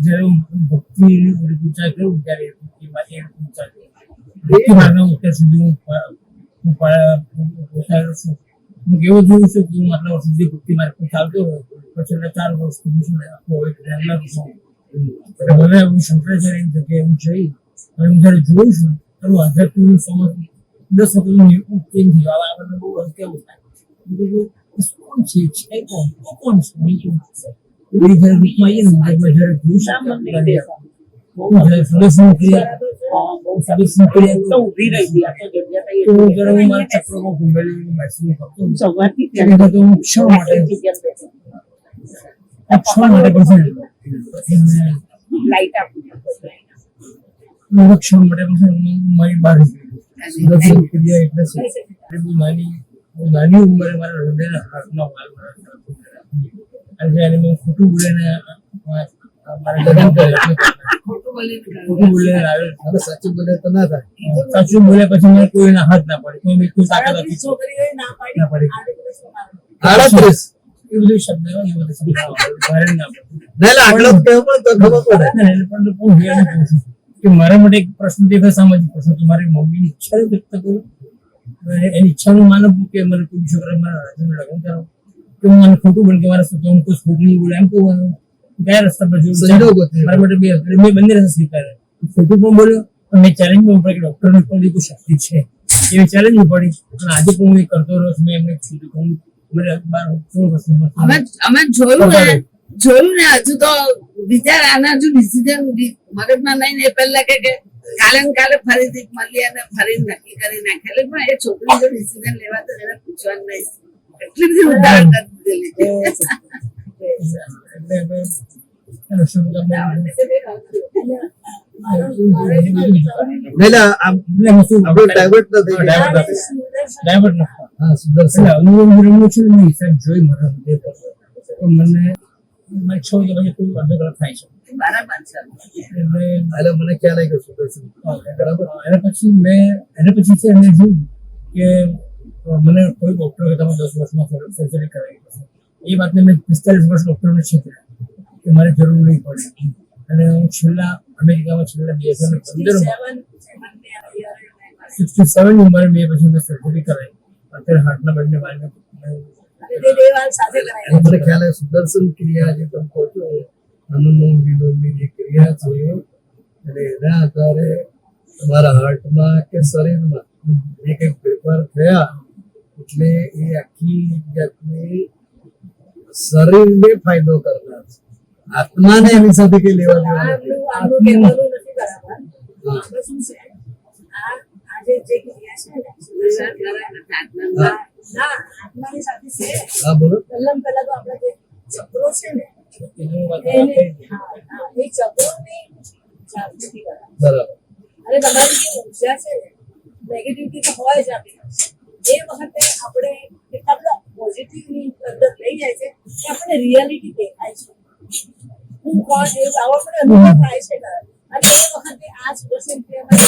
જ્યારે હું ભક્તિ ઊંચા કરું ત્યારે ભક્તિમાંથી એને ઊંચા કરું. ભક્તિ માર્ગના અત્યાર સુધી હું પહોંચાડ્યો છું. હું કેવું જોઉં છું કે હું આટલા વર્ષ સુધી ભક્તિ માર્ગ પર ચાલતો રહ્યો, પણ છેલ્લા 4 વર્ષ સુધી શું આખો હવે ધ્યાનમાં છું. હવે હું શંકરાચાર્યની જગ્યાએ હું જઈ અને હું જ્યારે જોઉં છું તો આધ્યાત્મિક સમજ 10 વખત હું ચેન્જ થયો. આ મને બહુ કેવું થાય કોણ છે કોણ કોણ છે એવી જ્યારે રૂપમાં આવીએ ને જ્યારે જોઈશ સદસ્ય ક્રિયા તો ઊભી રહી ગઈ આ તો જગ્યા તઈ તો જ્યારે હું મારા ચક્રમાં ઘૂમેલી બેસી કરતો સવારથી ત્યારે તો હું ક્ષણ માટે લાઈટ આપું ક્ષણ માટે મારી બહાર સુદર્શન ક્રિયા એટલે શું? બહુ નાની ઉંમરે મારા હૃદયના હાથનો વાલ મારા અને જ્યારે મેં ખોટું બોલીને મારા લગ્ન કર્યા ખોટું બોલીને આવ્યો. હવે સાચું બોલે તો ના થાય. સાચું બોલ્યા પછી મને કોઈના હાથ ના પડે, કોઈ તાકાત હતી છોકરીઓએ ના ના પાડી પાડી. 38 એ બધું શબ્દ એ બધા શબ્દ ભારે ના પડે. ના એટલે આટલો જ કહેવો પડે તો ખબર પડે. પણ હું રિયલી કહું છું કે મારા માટે એક પ્રશ્ન દેખાય, સામાજિક પ્રશ્ન કે મારી મમ્મીની ઈચ્છા વ્યક્ત કરું, એની ઈચ્છાનું માનવ કે મને કોઈ છોકરા મારા રાજ્યમાં લગ્ન કરો કે હું મને ખોટું બોલું કે મારા સાથે હું કોઈ ખોટું નહીં બોલું એમ કહેવાનું. કયા રસ્તા પર જોયું સંજોગો છે. મારા માટે મેં બંને રસ્તા સ્વીકાર્યા. ખોટું પણ બોલ્યો અને મેં ચેલેન્જ પણ પડી કે ડોક્ટરની પણ કોઈ શક્તિ છે એવી ચેલેન્જ પડી. અને આજે પણ હું એ કરતો રહ્યો છું. મેં એમને કીધું કે હું મને 16 વર્ષની અમે જોયું ને હજુ તો વિચાર આના હજુ ડિસિઝન મગજમાં નહીં ને એ પહેલા કે કાલે ને કાલે ફરીથી મળી અને ફરી નક્કી કરી નાખે. એટલે પણ એ છોકરી જો ડિસિઝન લેવા તો એને પૂછવાનું નહીં. એટલી બધી ઉદાહરણ કરી દીધેલી છે. એટલે આપણું ડાયવર્ટ ન થઈ જાય. હા, સુદર્શન બરાબર છે. એટલે મને ખ્યાલ આવી ગયો સુદર્શન. બરાબર. એને પછી છે એને જોયું કે મને કોઈ ડોક્ટર તમે 10 વર્ષમાં સર્જરી કરાવી પડશે. એ વાતને મેં 45 વર્ષ ડોક્ટરને શીખ્યા કે મારે જરૂર નહીં પડે. અને હું છેલ્લા અમેરિકામાં છેલ્લા 2015માં 67 ની ઉંમરે મેં પછી મેં સર્જરી કરાવી. અત્યારે હાર્ટના બંને વાલ્વ એટલે મને ખ્યાલ આવે સુદર્શન ક્રિયા જે તમે કહો છો, અનુલોમ વિલોમની જે ક્રિયા છે એટલે એના આધારે તમારા હાર્ટમાં કે શરીરમાં જે કંઈક ફેરફાર થયા એટલે એ આખી જાતની શરીરને ફાયદો કરનાર છે. આત્માને એની સાથે કઈ લેવા દેવા નથી. હા બોલો. પહેલા તો આપણા જે ચક્રો છે ને એ ચક્રોની જાગૃતિ કરાવે. બરાબર. અને તમારી જે ઉર્જા છે ને નેગેટિવિટી તો હોય જ આપણી પાસે. એ વખતે આપણે એટલા બધા પોઝિટિવની અંદર લઈ જાય છે કે આપણને રિયાલિટી દેખાય છે. હું કોણ એવું આવો આપણે અનુભવ થાય છે. અને એ વખતે આ સુદર્શન ક્રિયામાં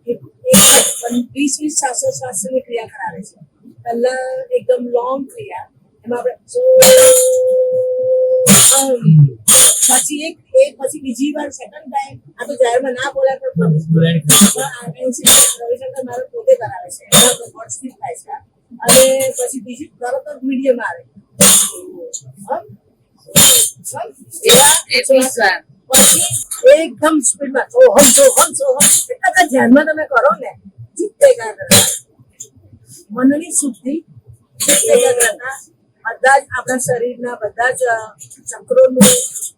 20-20 શ્વાસોશ્વાસની ક્રિયા કરાવે છે. પહેલા એકદમ લોંગ ક્રિયા એમાં આપણે પછી બીજી વાર સેકન્ડ ટાઈમ આ તો જાહેરમાં ના બોલાય પણ રવિશંકર મારો પોતે કરાવે છે. થાય છે. અને પછી બીજી તરત જ મીડિયમ આવે પછી એકદમ સ્પીડમાં સોહમ સોહમ સોહમ એટલા ધ્યાનમાં તમે કરો ને ચિત્ત એકાગ્રતા મનની શુદ્ધિ ચિત્ત એકાગ્રતા બધા જ આપણા શરીરના બધા જ ચક્રોનું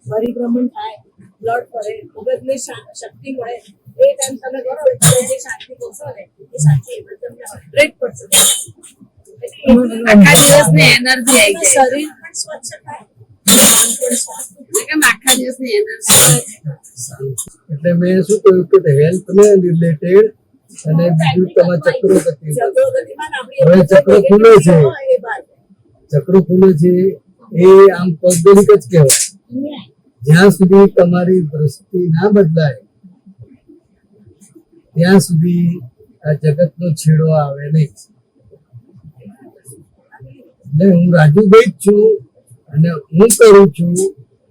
પરિભ્રમણ થાય, બ્લડ ફરે, મગજની શક્તિ મળે. એ ટાઈમ તમે કરો એટલે જે શાંતિ કરશો ને એ શાંતિ તમને 100% આખા દિવસની એનર્જી આવી જાય. શરીર પણ સ્વચ્છ થાય, મન પણ સ્વસ્થ થાય. કેમ આખા દિવસની એનર્જી એટલે મેં શું કહ્યું કે હેલ્થ ને રિલેટેડ અને બીજું તમારા ચક્રો ગતિ. જગતગતિમાન આપણી હવે ચક્રો ખુલે છે. એ બાદ ચક્રો ખુલે છે એ આમ પૌદ્ગલિક જ કહેવાય. જ્યાં સુધી તમારી દ્રષ્ટિ ના બદલાય ત્યાં સુધી આ જગતનો છેડો આવે નહીં. એટલે હું રાજુભાઈ જ છું અને હું કરું છું,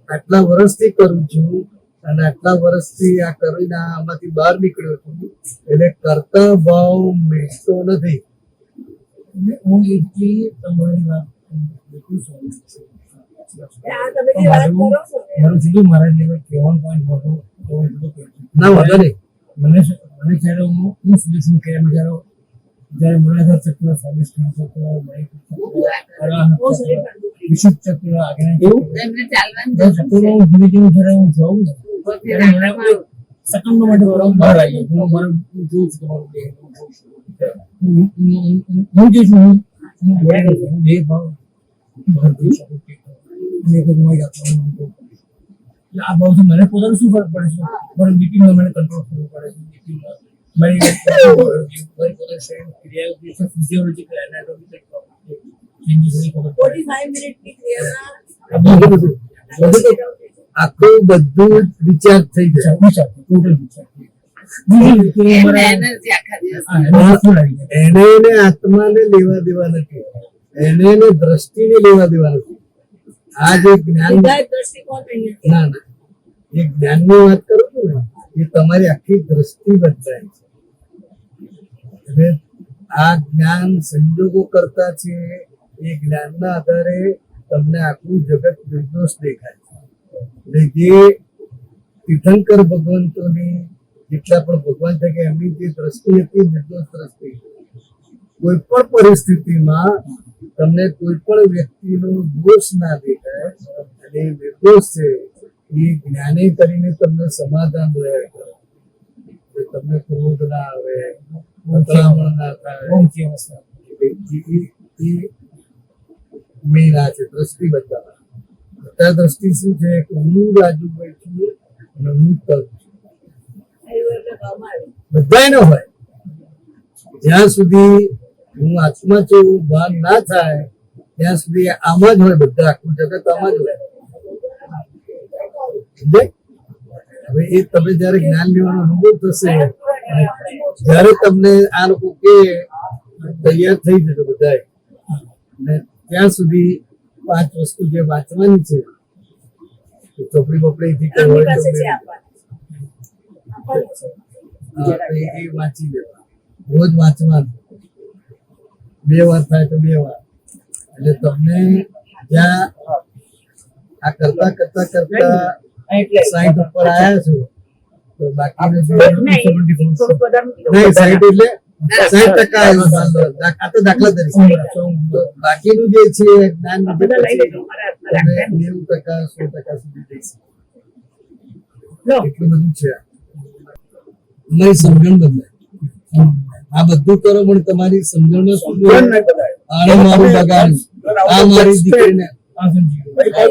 આટલા વર્ષથી કરું છું અને આટલા વર્ષથી આ કરીને આમાંથી બહાર નીકળ્યો છું. એટલે કરતા ભાવ મેળતો નથી. અને હું એટલી તમારી વાત બિલકુલ સહમત છું. આ તમે જે વાત કરો છો ને, મારું સીધું મારા જેવા કહેવાનો પોઈન્ટ હતો તો હું એટલું કહું છું. ના વાંધો નહીં. મને જ્યારે હું સોલ્યુશન કર્યા જ્યારે મને ચક્ર સ્વાદિષ્ટ ચક્ર વિશુદ્ધ ચક્ર આગળ એમને ચાલવાનું ચક્રો ધીરે ધીરે જ્યારે હું જોઉં ને ત્યારે મને સેકન્ડો માટે બહાર આવી ગયો. હું મારું જોઉં છું તમારું દેહ, હું જે છું હું દેહ ભાવ બહાર જોઈ શકું અને એક મારી આત્માનું અનુભવ. એટલે આ ભાવથી મને પોતાનું શું ફરક પડે છે? મારું બીપીમાં મને કંટ્રોલ કરવું પડે છે. બીપીમાં મારી પોતાની શરીરની ક્રિયાઓ જે છે ફિઝિયોલોજીકલ એનાટોમિકલ ચેન્જીસ એની ખબર પડે. 45 મિનિટની ક્રિયામાં આ બહુ બધું આખું બધું રિચાર્જ થઈ જાય. વિચાર ટોટલ વિચાર બીજી રીતે મારા એનર્જી આખા દિવસ હા એમાં શું લાગી જાય એને આત્માને લેવા દેવા નથી, એને દ્રષ્ટિને લેવા દેવા નથી. આ જે જ્ઞાન સિદ્ધાર્થ દ્રષ્ટિકોણ નહીં. ના ના જે જ્ઞાનની વાત કરું છું ને એ તમારી આખી દ્રષ્ટિ બદલાય છે. એટલે આ જ્ઞાન સંજોગો કરતા છે. એ જ્ઞાનના આધારે તમને આખું જગત નિર્દોષ દેખાય છે. એટલે જે તીર્થંકર ભગવંતોની જેટલા પણ ભગવાન છે કે એમની જે દ્રષ્ટિ હતી નિર્દોષ દ્રષ્ટિ, કોઈ પણ પરિસ્થિતિમાં તમને કોઈ પણ વ્યક્તિનો દોષ ના દેખાય અને એ નિર્દોષ છે એ જ્ઞાને કરીને તમને સમાધાન રહ્યા કરે. તમને ક્રોધ ના આવે, અથડામણ ના થાય. ઊંચી અવસ્થા મેન આ છે દ્રષ્ટિ બદલાવા. બધા દ્રષ્ટિ શું છે કે હું રાજુભાઈ છું અને હું કરું છું. એવું એટલે ભાવમાં આવે. બધાય નો હોય. જ્યાં સુધી હું આત્મા છું ભાન ના થાય ત્યાં સુધી આમાં જ હોય. બધા આખું જગત આમાં જ હોય. સમજાય? હવે એ તમે જયારે જ્ઞાન લેવાનો અનુભવ થશે, જયારે તમને આ લોકો કે તૈયાર થઈ જજો બધાય, ને ત્યાં સુધી 5 વસ્તુ જે વાંચવાની છે ચોપડી બોપડી થી કઈ આપણી હોય પાસે તો છે આપવાનું છે. એ વાંચી લેવા. રોજ વાંચવાનું. 2 વાર થાય તો 2 વાર. એટલે તમને જ્યાં આ કરતા કરતા કરતા 60 ઉપર આવ્યા છો તો બાકીનું જે નહીં, થોડુંક વધારે નહીં 60 એટલે 60% આવ્યો સાંધો. આ તો દાખલા તરીકે. તો બાકીનું જે છે જ્ઞાન આ બધા લઈ લેજો. તમે 90% 100% સુધી જઈ શકો. એટલું બધું છે. તમારી સમજણ બદલાય. આ બધું કરો પણ તમારી સમજણ શું આને મારું બગાડ્યું, આ મારી દીકરીને આ સમજી ગયો.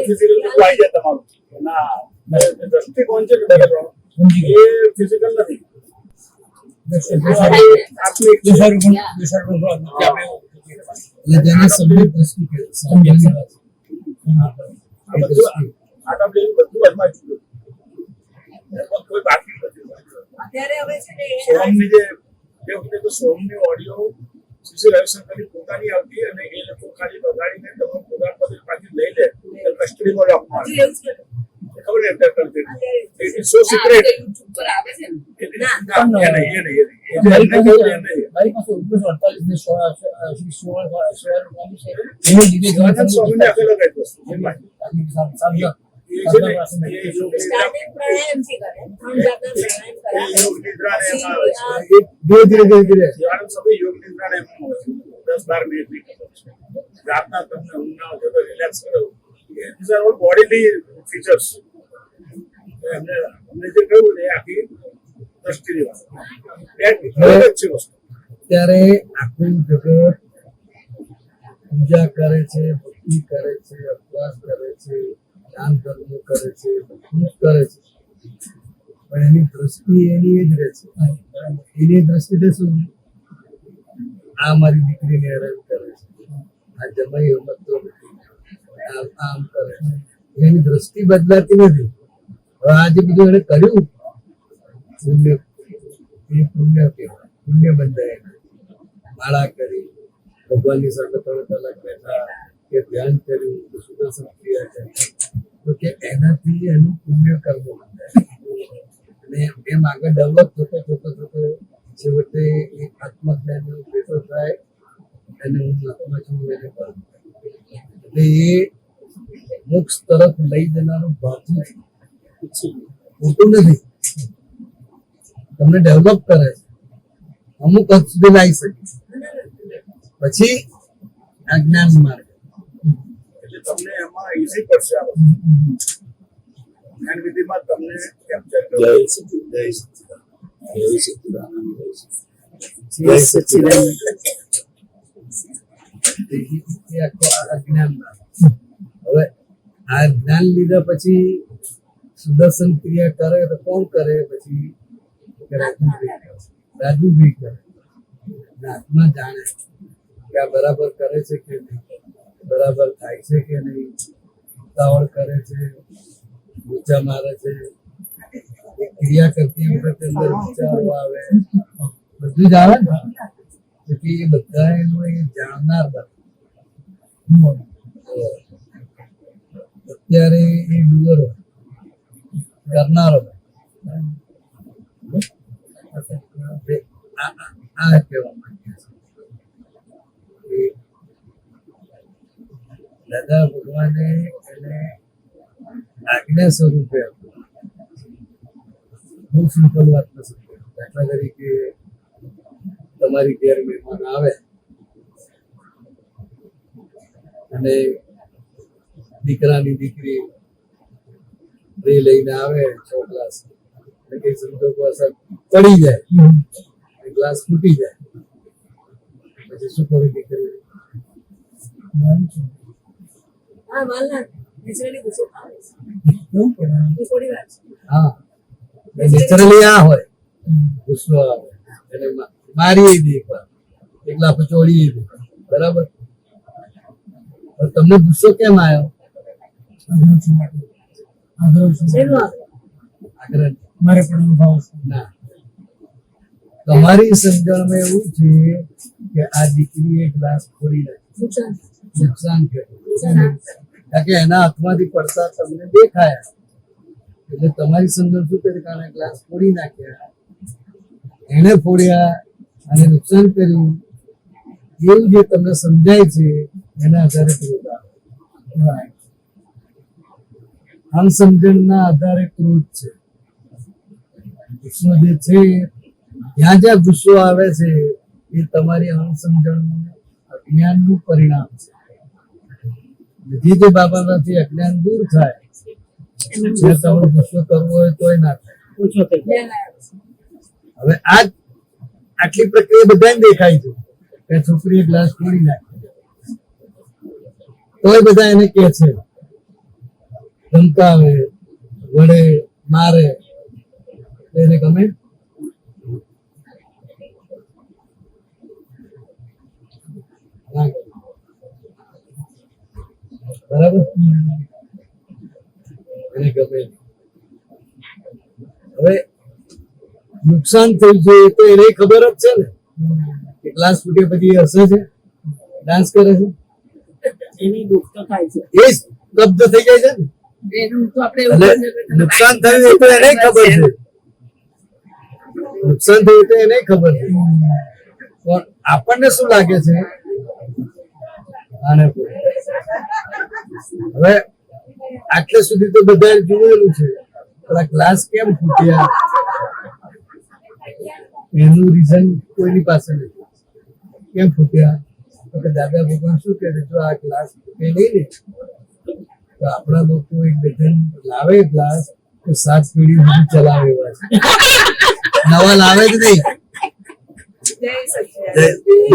દ્રષ્ટિકોણ છે કે બરાબર સમજી એ ગયો. ફિઝિકલ નથી. એટલે જેને સમજણ દ્રષ્ટિ કહે છે. સમજણની વાત. આ બધું આટા પ્લેન બધું અજમાઈ ચૂક્યું. એમાં કોઈ બાકી નથી. અત્યારે હવે છે ને સોહમની જે વખતે તો સોહમની ઓડિયો શ્રી રવિશંકરની પોતાની આવતી અને એ લોકો ખાલી બગાડીને તમે પોતાના પર પાછી લઈ લે કસ્ટડીમાં રાખવા હજી એવું જ કરું. ખબર ને અત્યારે કરતી it is so secret. YouTube પર આવે છે ને મારી પાસે 1948 ને 16 સ્ટાર્ટિંગ પ્રાણાયામથી કરે. 3 જાતના પ્રાણાયામ કરાવે. ધીરે ધીરે ધીરે ધીરે યોગ નિદ્રા 10-12 મિનિટ રાતના તમને ઊંઘ ના આવતો તો રિલેક્સ કરો. These are all bodily features. અમને જે કહ્યું ને એ આખી દ્રષ્ટિની વાત છે વસ્તુ. ત્યારે આખું જગત પૂજા કરે છે, ભક્તિ કરે છે, ઉપવાસ કરે છે, દાન ધર્મ કરે છે, બધું જ કરે છે, પણ એની દ્રષ્ટિ એની એ જ રહે છે. એની દ્રષ્ટિથી શું, આ મારી દીકરીને હેરાન કરે છે, આ જમાઈ સમજતો નથી, આમ કરે છે. એની દ્રષ્ટિ બદલાતી નથી. હવે આ જે બધું એને કર્યું એ પુણ્ય કહેવાય. પુણ્ય બંધાય માળા કરી ભગવાનની સાથે તમે કલાક બેઠા કે ધ્યાન કર્યું કે સુદર્શન ક્રિયા કરી તો કે એનાથી એનું પુણ્ય કર્મ બંધાય અને એમ આગળ ડેવલપ થતો છેવટે એ આત્મજ્ઞાનનો ભેટો થાય અને હું આત્મા છું એને પામ એટલે એ મોક્ષ તરફ લઈ જનારું ભાતું છે, ખોટું નથી. તમને ડેવલપ કરે છે, અમુક હદ સુધી લાવી શકે પછી આ જ્ઞાન માર્ગ એટલે તમને એમાં ઈઝી પડશે આ વસ્તુ. જ્ઞાન વિધિમાં તમને કેપ્ચર જય સચિદાનંદ, જય સચિદાનંદ, જય સચિદાનંદ. એ આખો આ જ્ઞાન માર્ગ. હવે આ જ્ઞાન લીધા પછી સુદર્શન ક્રિયા કરે તો કોણ કરે? પછી રાજુભાઈ કરે. આત્મા જાણે કે આ બરાબર કરે છે કે નહીં, બરાબર થાય છે કે નહીં, ઉતાવળ કરે છે, ઊંચા મારે છે, એ ક્રિયા કરતી વખતે અંદર વિચારો આવે, બધું જ આવે ને. તેથી એ બધા એનું એ જાણનાર બધા. અત્યારે એ ડુઅર કરનારો આ કહેવા માંગે છે. દાદા ભગવાને એને આજ્ઞા સ્વરૂપે બહુ સિમ્પલ વાત નથી. દાખલા તરીકે તમારી ઘેર મહેમાન આવે અને દીકરાની દીકરી બે લઈને આવે 6 ગ્લાસ કઈ સંજોગો અસર પડી જાય, ગ્લાસ ફૂટી જાય, પછી શું કરી દીકરી? હા, નેચરલી આ હોય, ગુસ્સો આવે એને મારી દે એકવાર, એકલા પચોડી દે, બરાબર. પણ તમને ગુસ્સો કેમ આવ્યો? આગ્રહ મારે પણ અનુભવ છે. ના, તમારી સમજણમાં એવું છે કે આ દીકરીએ ગ્લાસ ફોડી નાખ્યો, નુકસાન કર્યું, કારણ કે એના હાથમાંથી પડતા તમને દેખાયા, એટલે તમારી સમજણ શું કરી? કારણ ગ્લાસ ફોડી નાખ્યા, એને ફોડ્યા અને નુકસાન કર્યું, એવું જે તમને સમજાય છે એના આધારે ક્રોધ આવે. અણસમજણના આધારે ક્રોધ છે. ગુસ્સો જે છે, જ્યાં જ્યાં ગુસ્સો આવે છે એ તમારી અણસમજણનું અજ્ઞાનનું પરિણામ છે. જે બાબામાંથી અજ્ઞાન દૂર થાય જે તમારો ગુસ્સો કરવો હોય તોય ના થાય. હવે આટલી પ્રક્રિયા બધાને દેખાય છે કે છોકરીએ ગ્લાસ તોડી નાખ્યો, તોય બધા એને કે છે, ધમકાવે, વડે, મારે, એને ગમે? બરાબર, એને ગમે. હવે નુકસાન થયું છે તો એને ખબર જ છે ને કે ક્લાસ ફૂટે પછી હસે છે, ડાન્સ કરે છે, એની દુઃખ તો થાય છે. એ સ્તબ્ધ થઈ જાય છે ને. એનું તો આપણે એટલે નુકસાન થયું એ તો એને ખબર છે, નુકસાન થયું તો એને ખબર છે. પણ આપણને શું લાગે છે? આને હવે આટલે સુધી તો બધા જોયેલું છે, પેલા ક્લાસ કેમ ફૂટ્યા એનું રીઝન કોઈની પાસે નથી. કેમ ફૂટ્યા? તો કે દાદા ભગવાન શું કહે છે, જો આ ક્લાસ ફૂટે નહીં ને તો આપણા લોકો એક ડઝન લાવે ગ્લાસ તો 7 પેઢી સુધી ચલાવે એવા છે. નવા લાવે જ નહીં,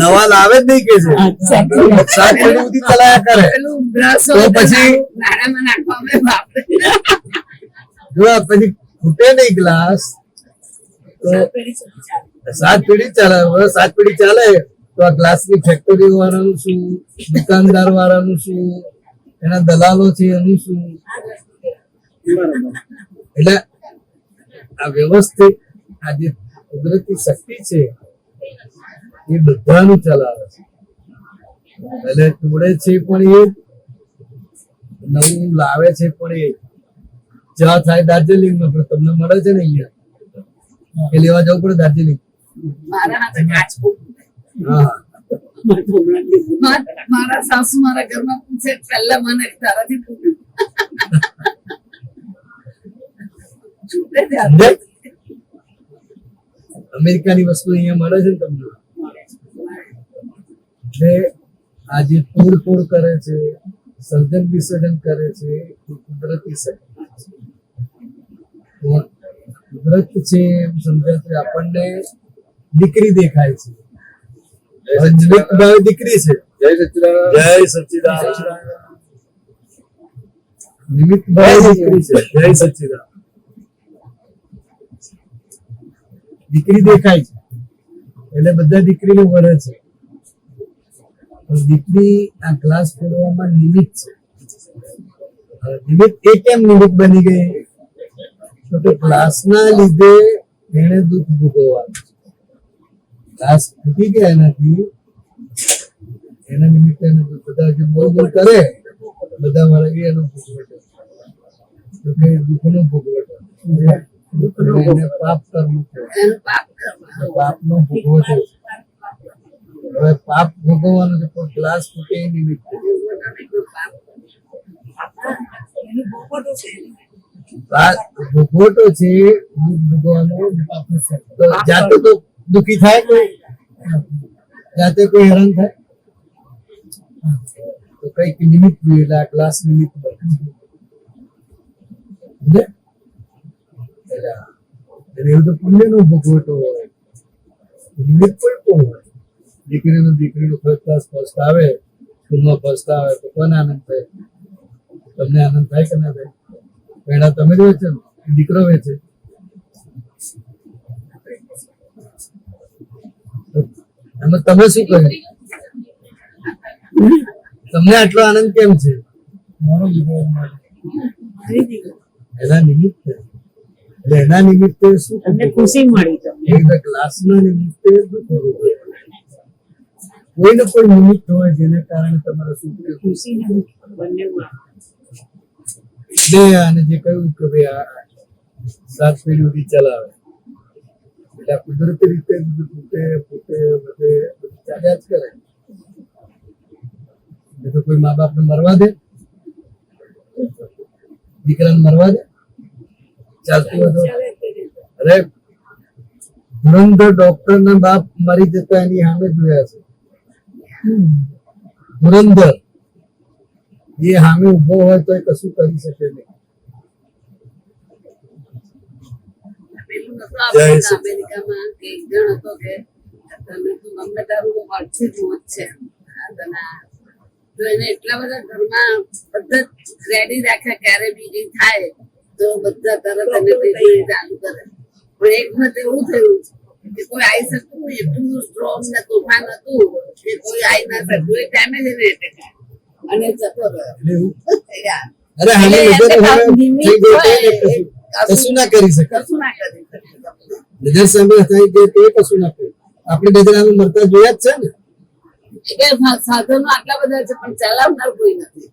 નવા લાવે જ નહીં કે છે, 7 પેઢી સુધી ચલાયા કરે. પેલું બ્રશ તો પછી નાણામાં નાખવામાં વાપરે. જો આ પછી ફૂટે નહીં ગ્લાસ તો 7 પેઢી ચાલે. 7 પેઢી ચાલે તો આ ગ્લાસની ફેક્ટરી વાળાનું શું, દુકાનદાર વાળાનું શું, એના દલાલો છે એનું શું? એટલે આ વ્યવસ્થિત આજે કુદરતી શક્તિ છે એ બધાનું ચલાવે છે. એટલે તોડે છે પણ એ નવું લાવે છે પણ એ જ્યાં થાય દાર્જિલિંગમાં પણ તમને મળે છે ને અહીંયા એ લેવા જવું પડે દાર્જિલિંગ. મારા હાથે કાચ હા મારા સાસુ મારા ઘરમાં પૂછે પહેલા મને તારાથી પૂછ્યું છૂટે સમજાય? અમેરિકાની વસ્તુ અહીંયા મળે છે ને તમને. એટલે આ જે તોડફોડ કરે છે, સર્જન વિસર્જન કરે છે એ કુદરતી શક્તિ છે. કુદરત છે એમ સમજાય છે. આપણને દીકરી દેખાય છે, નિમિત્ત ભાવે દીકરી છે. જય સચ્ચિદાનંદ. નિમિત્ત ભાવે દીકરી છે. જય સચ્ચિદાનંદ. દીકરી દેખાય છે એટલે બધા દીકરીને વળે છે. પણ દીકરી આ ગ્લાસ ફોડવામાં નિમિત્ત છે. હવે નિમિત્ત એ કેમ નિમિત્ત બની ગઈ? તો કે ગ્લાસના લીધે એને દુઃખ ભોગવવાનું. ગ્લાસ ફૂટી ગયા એનાથી એના નિમિત્તે બધા જે બોલ બોલ કરે બધા વળગી એનો ભોગવટો. તો કે દુઃખનો ભોગવટો. એને પાપ કરવું છે. એનું પાપ કરવા પાપનો ભોગવટો. હવે પાપ ભોગવવાનું છે પણ ગ્લાસ ફૂટે એ નિમિત્તે. એનું પોપટો છે. ભોગવટો છે દુઃખ ભોગવવાનો. તો જાતે તો દુઃખી થાય કોઈ? જાતે કોઈ હેરાન થાય? તો કઈક નિમિત્ત જોઈએ એટલે આ ગ્લાસ નિમિત્ત બને. એટલે એવું તો પુણ્યનો ભોગવટો હોય. નિમિત્ત કોઈ પણ હોય. દીકરીનું ફર્સ્ટ ક્લાસ ફર્સ્ટ આવે, સ્કૂલમાં ફર્સ્ટ આવે તો કોને આનંદ થાય? તમને આનંદ થાય કે ના થાય? પેલા તમે જ વેચે ને દીકરો વેચે. એમાં તમે શું કહ્યું? તમને આટલો આનંદ કેમ છે? મારો વિરોધ એના નિમિત્તે. એટલે એના નિમિત્તે શું તમને ખુશી મળી તો ગ્લાસના નિમિત્તે કોઈ ને કોઈ નિમિત્ત હોય જેને કારણે તમારે શું થયું? ખુશી બંનેમાં એટલે આને જે કહ્યું કે ભાઈ આ 7 પેઢી સુધી ચલાવે એટલે આ કુદરતી રીતે પોતે બધે ચાલ્યા જ કરે. એટલે તો કોઈ મા બાપને મરવા દે? દીકરાને મરવા દે? ચાલતું હોય તો અરે ધુરંધર ડોક્ટર ના બાપ મરી જતા એની સામે જોયા છે. ધુરંધર એ સામે ઉભો હોય તો એ કશું કરી શકે નહીં. પેલું નતું જય આપણને સચ્ચિદાનંદ. અમેરિકામાં કે એક જણ હતો કે તને તું ગમે તારું અડધી જ મોત છે આ તને તો એને એટલા બધા ઘરમાં બધા રેડી રાખ્યા ક્યારે બી કઈ થાય તો બધા તરત એને ટ્રીટમેન્ટ ચાલુ કરે. પણ એક વખત એવું થયું કે કોઈ આવી શકતું નહીં. એટલું સ્ટ્રોંગ ને તોફાન હતું કે કોઈ આવી ના શકતું. એ ટાઈમે જ એને attack આવ્યો અને જતો રહ્યો. એટલે એવું? યાર. અરે હાલે એટલે નજર એને સામે નિમિત્ત થઈ ગયું તો હોય, એને કશું ના કરી શકે. કશું ના કરી શકે. નજર સામે થઈ ગયું તો એ કશું ના કરે. આપણે નજર સામે મરતા જોયા જ છે ને. એટલે સાધનો આટલા બધા છે પણ ચલાવનાર કોઈ નથી.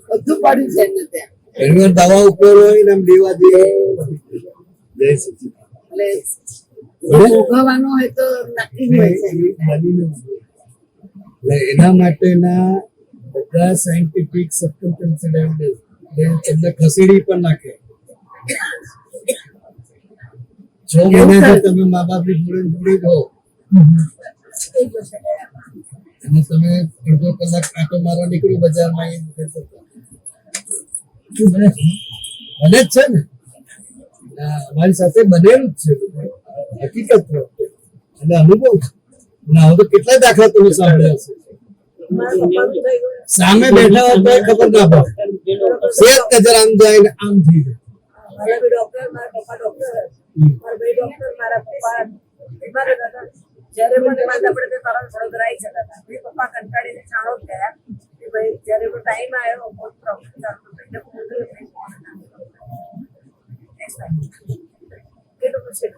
બધું પડ્યું છે એને ત્યાં. ઘણી વાર દવા ઉપર હોય ને આમ લેવા દે. જય સચ્ચિદાનંદ. એટલે ભોગવવાનો હોય તો નક્કી જ હોય છે. એટલે એના માટેના બધા સાયન્ટિફિક સર્કમસ્ટન્શિયલ એવિડન્સ તમને ખસેડી પણ નાખે. 6 મહિનાથી તમે મા બાપની જોડે રહો અને તમે અડધો કલાક આંટો મારવા નીકળો બજારમાં એ બને જ છે ને. અમારી સાથે બનેલું જ છે હકીકત અને અનુભવ છે. અને હવે તો કેટલા દાખલા તમે સાંભળ્યા હશે. સામે બેઠા હોય તો ખબર ના પડે. સેજ નજર આમ જાય ને આમ થઈ જાય. મારા બી ડોક્ટર મારા પપ્પા ડોક્ટર મારા ભાઈ ડોક્ટર મારા પપ્પા બીમાર જ હતા. જ્યારે મને માંદા પડે તો તરત વડોદરા આવી જતા હતા. મારા પપ્પા કંટાળીને ચાણો જ ગયા કે ભાઈ જ્યારે એનો ટાઈમ આવ્યો બહુ પ્રોબ્લેમ ચાલતો હતો એટલે કેટલું પછી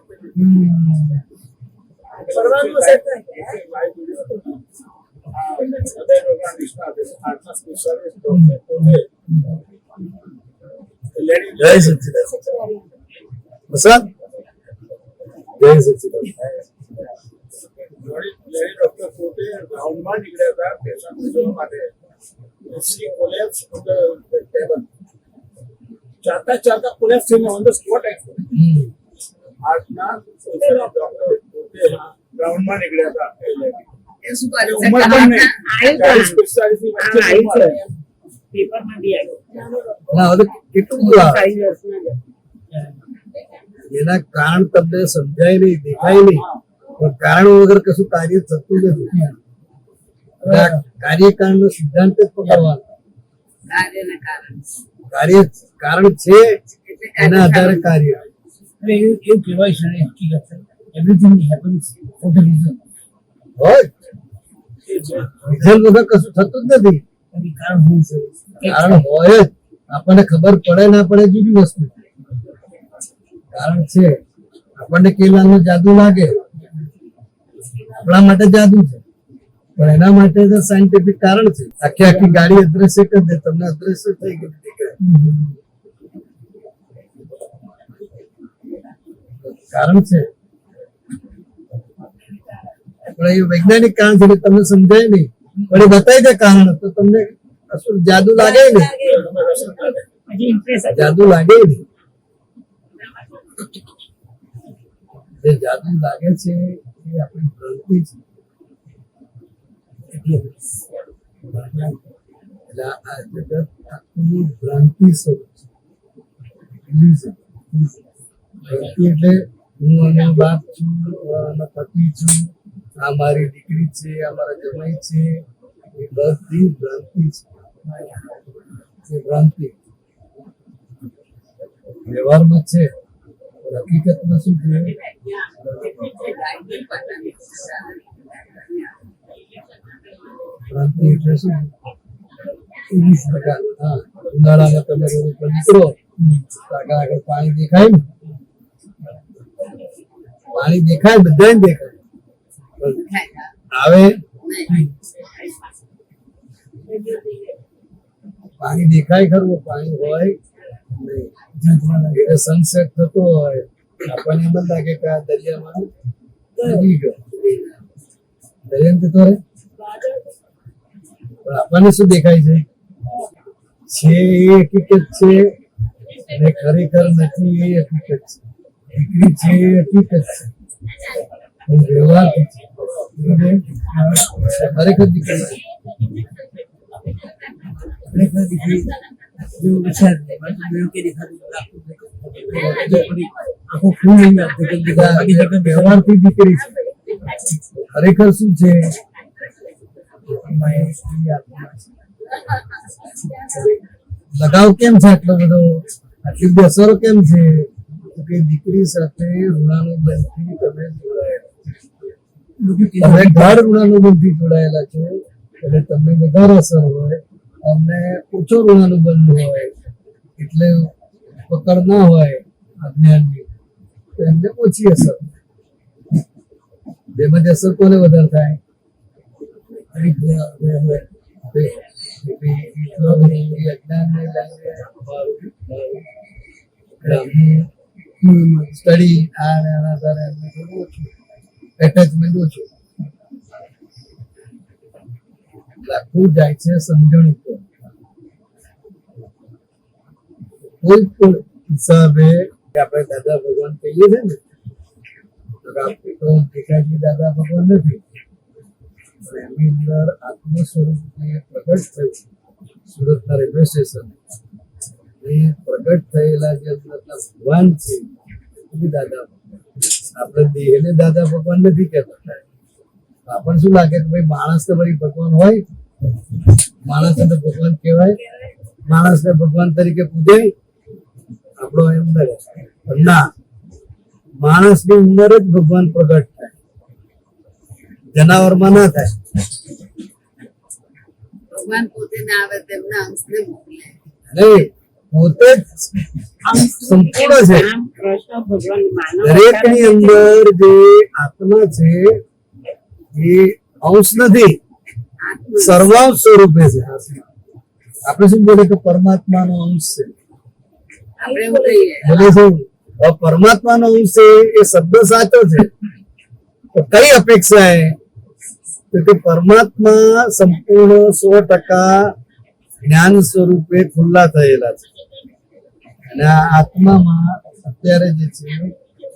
હૃદય રોગના નિષ્ણાત આર્ટના સ્પેશિયાલિસ્ટ ડોક્ટર પોતે જય સચ્ચિદાનંદ પ્રસાદ જય સચ્ચિદાનંદ લેડી ડોક્ટર પોતે ગ્રાઉન્ડમાં નીકળ્યા હતા પેશન્ટ જોવા માટે she collapsed on the table. ચાલતા collapse થઈને on the spot actually. આર્ટના ડોક્ટર પોતે ગ્રાઉન્ડમાં નીકળ્યા હતા એ lady. એ શું કરે છે ઉંમર પણ નહીં. આવ્યું 40-45 ની વચ્ચે ઉંમર. પેપરમાં બી આવ્યું ના હવે કેટલું બધું આવે 5 વર્ષના જ. એના કારણ તમને સમજાય નહીં દેખાય નહીં પણ કારણ વગર કશું કાર્ય થતું નથી કાર્યકારણ નો સિદ્ધાંત જ પકડવાનો કાર્યના કારણે કારણ છે એના આધારે કાર્ય એવું કહેવાય છે ને હકીકત everything happens for the reason હોય રીઝન વગર કશું થતું જ નથી એની કારણ હું છે કારણ હોય જ આપણને ખબર પડે ના પડે જુદી વસ્તુ કારણ છે આપણને કેલાનો જાદુ લાગે આપણા માટે જાદુ છે પણ એના માટે તો સાયન્ટિફિક કારણ છે આખી ગાડી અદ્રશ્ય કરી દે તમને અદ્રશ્ય થઈ ગઈ કારણ છે પણ એ વૈજ્ઞાનિક કારણ છે એટલે તમને સમજાય નહીં પણ એ બતાવી દે કારણ તો તમને કશું જાદુ લાગે ને હજી ઇન્ટરેસ્ટ જાદુ લાગે નહીં જે જાદુ લાગે છે એ આપણી ભ્રાંતિ છે એટલે આ જગત આખું ભ્રાંતિ સ્વરૂપ છે ભ્રાંતિ એટલે હું અને બાપ છું અને પતિ છું આ મારી દીકરી છે આ મારા જમાઈ છે એ બધી ભ્રાંતિ છે એ ભ્રાંતિ વ્યવહારમાં છે હકીકતમાં શું છે ભ્રાંતિ એટલે શું 20% હા ઉનાળામાં તમે રોડ ઉપર નીકળો આગળ પાણી દેખાય ને પાણી દેખાય બધાને દેખાય આવે પાણી દેખાય ખરું પાણી હોય નહીં સનસેટ થતો હોય આપણને એમ જ લાગે કે આ દરિયામાં ડૂબી ગયો દરિયામાં જતો રહે પણ આપણને શું દેખાય છે એ હકીકત છે અને ખરેખર નથી એ હકીકત છે દીકરી છે એ હકીકત છે વ્યવહાર ખરેખર દીકરી દીકરી जो विचार के दिखा आंखों खून नहीं आते વ્યવહારથી દીકરી છે ખરેખર શું છે લગાવ કેમ છે આટલો બધો આટલી બધી અસરો કેમ છે કે દીકરી સાથે ઋણાનુબંધથી તમે જોડાયેલા તમે ગાઢ ઋણાનુબંધથી જોડાયેલા છો એટલે તમને વધારે અસર હોય અમને ઓછો ઋણાનુબંધ હોય એટલે પકડ ના હોય અજ્ઞાનની તો એમને ઓછી અસર બેમાંથી અસર કોને વધારે થાય સ્ટડી આના આધારે એમને થોડું ઓછું એટેચમેન્ટ ઓછું આખું જાય છે સમજણ ઉપર કોઈ પણ હિસાબે આપણે દાદા ભગવાન કહીએ છે ને તો ભીખાજી દાદા ભગવાન નથી પણ એમની અંદર આત્મ સ્વરૂપ પ્રગટ થયું સુરતના રેલવે સ્ટેશન એ પ્રગટ થયેલા જે અંદરના ભગવાન છે એ દાદા ભગવાન આપણે દેહને દાદા ભગવાન નથી કહેતા આપણને શું લાગે કે ભાઈ માણસ તો ભાઈ ભગવાન હોય માણસને તો ભગવાન કહેવાય માણસને ભગવાન તરીકે પૂજાય આપણો એમ ના માણસની અંદર જ ભગવાન પ્રગટ થાય જનાવરમાં ના થાય ભગવાન પોતે ના આવે તેમના અંશને મોકલે નહીં પોતે જ સંપૂર્ણ છે કૃષ્ણ ભગવાન માનવ દરેકની અંદર જે આત્મા છે એ અંશ નથી સર્વાંશ સ્વરૂપે છે. આપણે શું બોલે કે પરમાત્માનો અંશ છે, આપણે એવું કહીએ બોલે છે હવે પરમાત્માનો અંશ છે એ શબ્દ સાચો છે, તો કઈ અપેક્ષા है તો કે પરમાત્મા સંપૂર્ણ 100% જ્ઞાન સ્વરૂપે ખુલ્લા થયેલા છે, અને આ આત્મામાં અત્યારે જે છે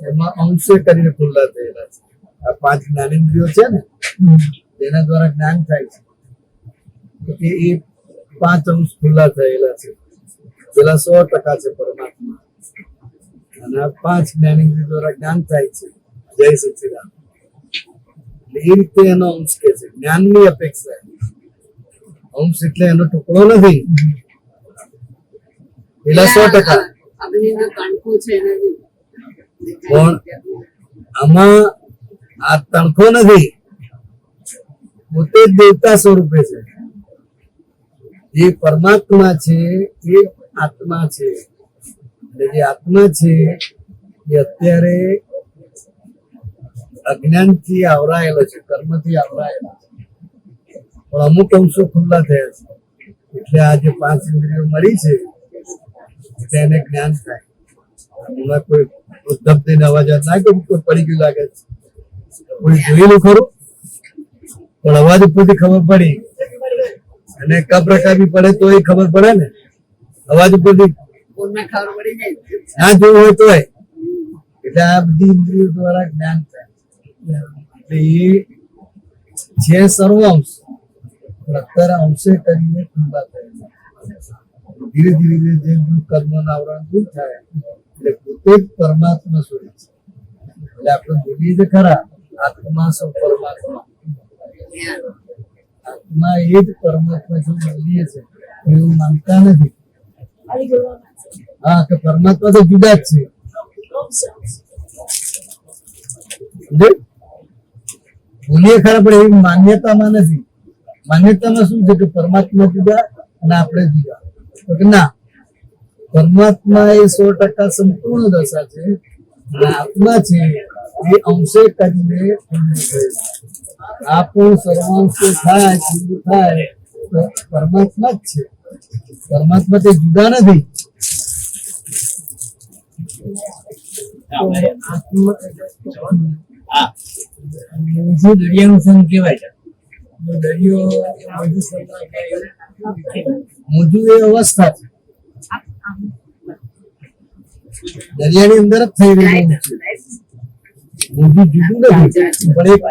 એમાં અંશે કરીને ખુલ્લા થયેલા છે. આ 5 જ્ઞાનેન્દ્રિયો છે ને તેના દ્વારા જ્ઞાન થાય છે, તો કે એ 5 અંશ ખુલ્લા થયેલા છે. પેલા 100% છે પરમાત્મા, અને આ 5 જ્ઞાનેન્દ્રિયો દ્વારા જ્ઞાન થાય છે. જય સચ્ચિદાનંદ. એટલે એ રીતે એનો અંશ કે છે, જ્ઞાનની અપેક્ષા. અંશ એટલે એનો ટુકડો નથી, પેલા 100%. અગ્નિનો તણખો છે એને પણ આમાં આ તણખો નથી, પોતે જ દેવતા સ્વરૂપે છે. જે પરમાત્મા છે એ આત્મા છે, એટલે જે આત્મા છે એ અત્યારે અજ્ઞાનથી આવરાયેલો છે, કર્મથી આવરાયેલો છે, પણ અમુક અંશો ખુલ્લા થયા છે. એટલે આ જે 5 ઇન્દ્રિયો મળી છે એટલે એને જ્ઞાન થાય. હમણાં કોઈ ઉદ્ધત થઈને અવાજ ના કે કોઈ પડી ગયું લાગે છે, કોઈ જોયેલું ખરું, પણ અવાજ ઉપરથી ખબર પડી, અને કયા પ્રકારની પડે તો એ ખબર પડે ને, અવાજ ઉપરથી પૂર્ણ ખબર પડી જાય ના જોયું હોય તોય. એટલે આ બધી ઇન્દ્રિયો દ્વારા જ્ઞાન થાય. એટલે એ છે સર્વાંશ, પણ અત્યારે અંશે કરીને ખુલ્લા થયેલા. ધીરે ધીરે જે કર્મનું આવરણ દૂર થાય એટલે પોતે જ પરમાત્મા સ્વરૂપ છે. એટલે આપણે બોલીએ છે ખરા, આત્મા સૌ પરમાત્મા, આત્મા એ જ પરમાત્મા જો બોલીએ છે એવું માનતા નથી. હા, કે પરમાત્મા તો જુદા જ છે. સમજાયું? બોલીએ ખરા પણ એવી માન્યતામાં નથી. માન્યતામાં શું છે કે પરમાત્મા જુદા અને આપણે જુદા. તો કે ના, પરમાત્મા એ 100% સંપૂર્ણ દશા છે, અને આત્મા છે એ અંશે કરીને આ પણ સર્વાંશ થાય ખુલ્લું થાય તો પરમાત્મા જ છે. પરમાત્મા તે જુદા નથી. જે દરિયાનું સંગ કહેવાય છે, દરિયો મોજું એ અવસ્થા છે, દરિયાની અંદર જ થઈ રહ્યું છે. મોજું જુદું નથી, પણ એક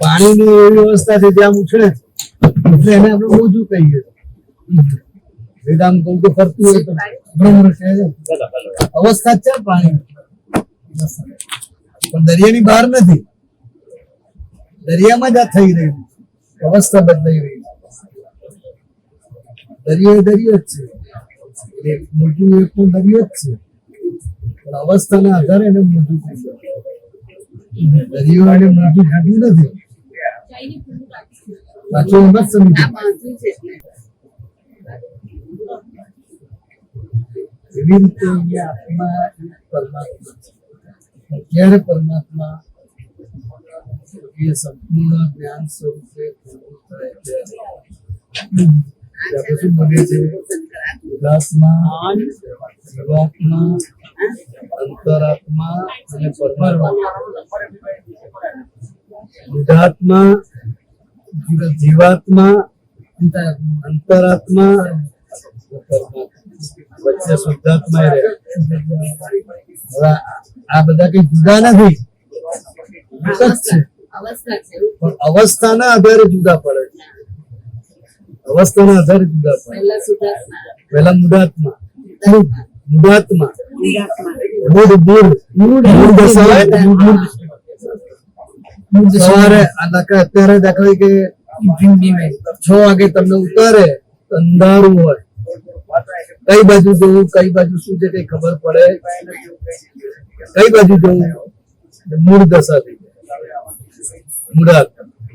પાણીની એવી અવસ્થા છે જ્યાં ઉછળે છે, એટલે એને આપણે મોજું કહીએ છીએ. વેદાંત કહું તો ફરતું હોય તો ભ્રમર કહે છે. અવસ્થા જ છે પાણી, પણ દરિયાની બહાર નથી. દરિયામાં જ આ થઈ રહ્યું છે, અવસ્થા બદલાઈ રહી છે. દરિયો દરિયો જ છે, મોજું એ પણ દરિયો જ છે, પણ અવસ્થાના આધારે એને મોજું કહી શકાય. દરિયો અને મોજું જુદું નથી. પાછું એમ જ સમજો. આ બાજુ છે એટલે એવી રીતે અહીંયા આત્મા એ પરમાત્મા છે. ક્યારે પરમાત્મા એ સંપૂર્ણ જ્ઞાન સ્વરૂપે પૂરું થાય ત્યારે આપણે શું બોલીએ છીએ? શુદ્ધાત્મા, સર્વાત્મા, અંતરાત્મા અને પરમાત્મા. શુદ્ધાત્મા, જીવાત્મા, અંતરાત્મા, પરમાત્મા. વચ્ચે શુદ્ધાત્મા રહે. હવે આ બધા કઈ જુદા નથી, એક જ છે, અવસ્થા છે. પણ અવસ્થાના આધારે જુદા પડે છે. અવસ્થાના આધારે જુદા પડે. પહેલા સુધાર્થના પહેલા મુદાત્મા, મુદાત્મા, મૂળ દશા હોય ને, સવારે અત્યારે દાખલા કે 6 વાગે તમને ઉતારે તો અંધારું હોય, કઈ બાજુ જવું, કઈ બાજુ શું છે કઈ ખબર પડે, કઈ બાજુ જવું, મૂળ દશા થઈ જાય.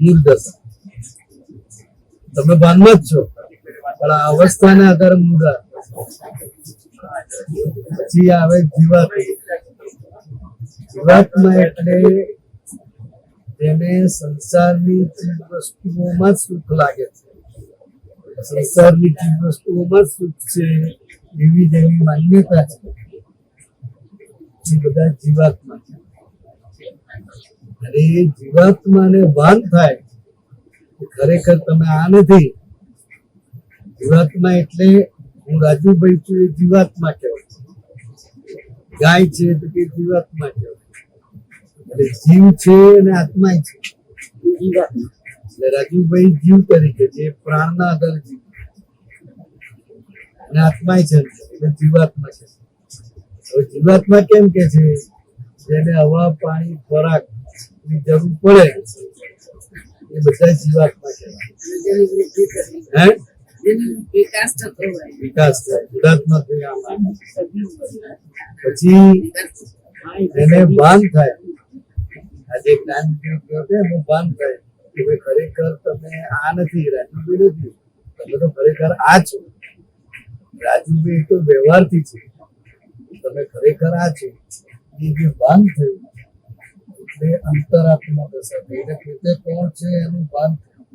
મૂળ દશા તમે ભાનમાં જ છો, પણ આ અવસ્થાના આધારે મૂળા. પછી આવે જીવાત્મા. જીવાત્મા એટલે તેને સંસારની ચીજ વસ્તુઓમાં જ સુખ લાગે છે, સંસારની ચીજ વસ્તુઓમાં જ સુખ છે એવી જેની માન્યતા છે એ બધા જીવાત્મા છે. અને એ જીવાત્માને ભાન થાય કે ખરેખર તમે આ નથી. જીવાત્મા એટલે હું રાજુભાઈ છું એ જીવાત્મા કહેવાય. ગાય છે તો કે જીવાત્મા કહેવાય. એટલે જીવ છે અને આત્મા છે. એટલે રાજુભાઈ જીવ તરીકે છે, પ્રાણના આધાર જીવ, અને આત્મા છે એટલે જીવાત્મા છે. હવે જીવાત્મા કેમ કે છે? જેને હવા પાણી ખોરાક ની જરૂર પડે એ બધા જીવાત્મા કહેવાય. હે વિકાસ થતો હોય. વિકાસ થાય, ગુણાત્મક આમાં પછી એને ભાન થાય. આજે જ્ઞાન એનું ભાન થાય કે ભાઈ ખરેખર તમે આ નથી, રાજુભાઈ નથી, તમે તો ખરેખર આ છો. રાજુભાઈ તો વ્યવહારથી છે, તમે ખરેખર આ છો. એ જે ભાન થયું એટલે અંતરાત્મા દશા થઈ. એટલે પોતે કોણ છે એનું ભાન થયું.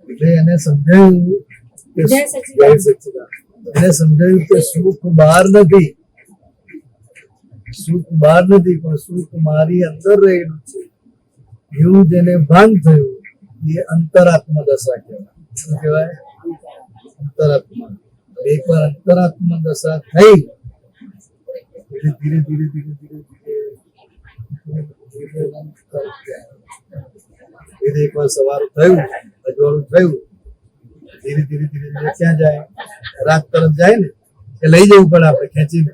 એટલે એને સમજાયું કે જય સચ્ચિદાનંદ. એને સમજાયું કે સુખ બહાર નથી, સુખ બહાર નથી, પણ સુખ મારી અંદર રહેલું છે એવું જેને ભાન થયું એ અંતરાત્મા દશા કહેવાય. શું કહેવાય? અંતરાત્મા. એકવાર અંતરાત્મા દશા થઈ એટલે ધીરે ધીરે ધીરે ધીરે ધીરે એકવાર સવારું થયું, અજવાળું થયું, ધીરે ધીરે ધીરે ધીરે ક્યાં જાય? રાત તરફ જાય ને, કે લઈ જવું પડે આપણે ખેંચીને.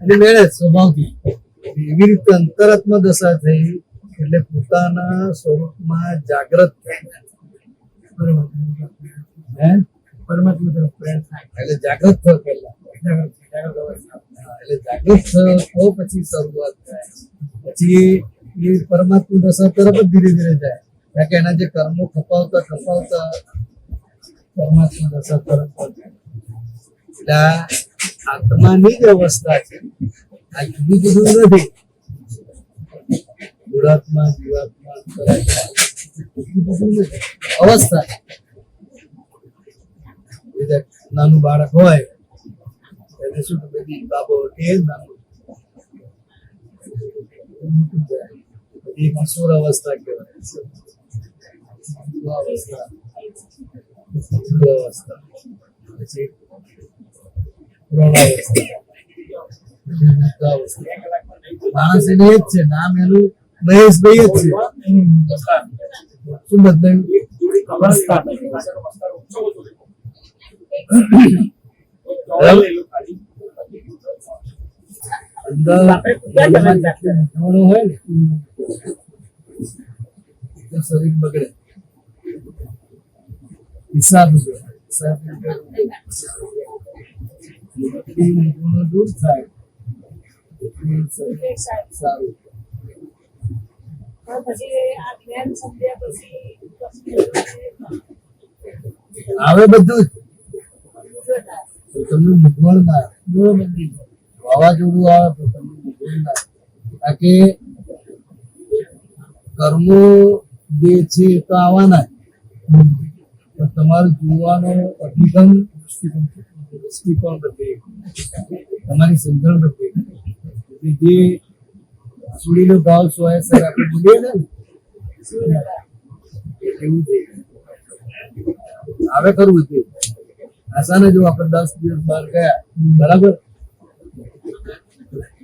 એટલે મેળે સ્વભાવથી. એવી રીતે અંતરાત્મા દશા થઈ એટલે પોતાના સ્વરૂપમાં જાગૃત થાય. હે પરમાત્મા તરફ પ્રયાણ થાય એટલે જાગૃત થયો પહેલા. એટલે જાગૃત થયો તો પછી શરૂઆત થાય. પછી એ પરમાત્મા દશા તરફ જ ધીરે ધીરે જાય. કારણ કે એના જે કર્મો ખપાવતા ખપાવતા પરમાત્મા દશા તરફ જાય. એટલે આત્માની જ અવસ્થા છે, આ જુદું જુદું નથી. ગુણાત્મા, જીવાત્મા, અવસ્થા. નાનું બાળક હોય એને શું બધી બાબો એ નાનું પછી કિશોર અવસ્થા કહેવાય. અવસ્થા પછી માણસ એની જ છે, નામ એનું મહેશભાઈ જ છે. શું બદલાયું? હોય ને શરીર બગડે, હિસાબ દૂર થાય સારું. આવે બધું જ તમને મૂંઝવણ ના આવે. વાવાઝોડું આવે તો તમને મૂંઝવણ ના આવે. કારણ કે કર્મો જે છે એ તો આવવાના, પણ તમારું જોવાનો અભિગમ દૃષ્ટિકોણ બદલે, તમારી સમજણ બદલે. જે સુડીનો ભાવ સોય સર આપણે બોલીએ ને એવું છે. આવે કરવું તે આસાને જો આપણે 10 દિવસ બહાર ગયા બરાબર,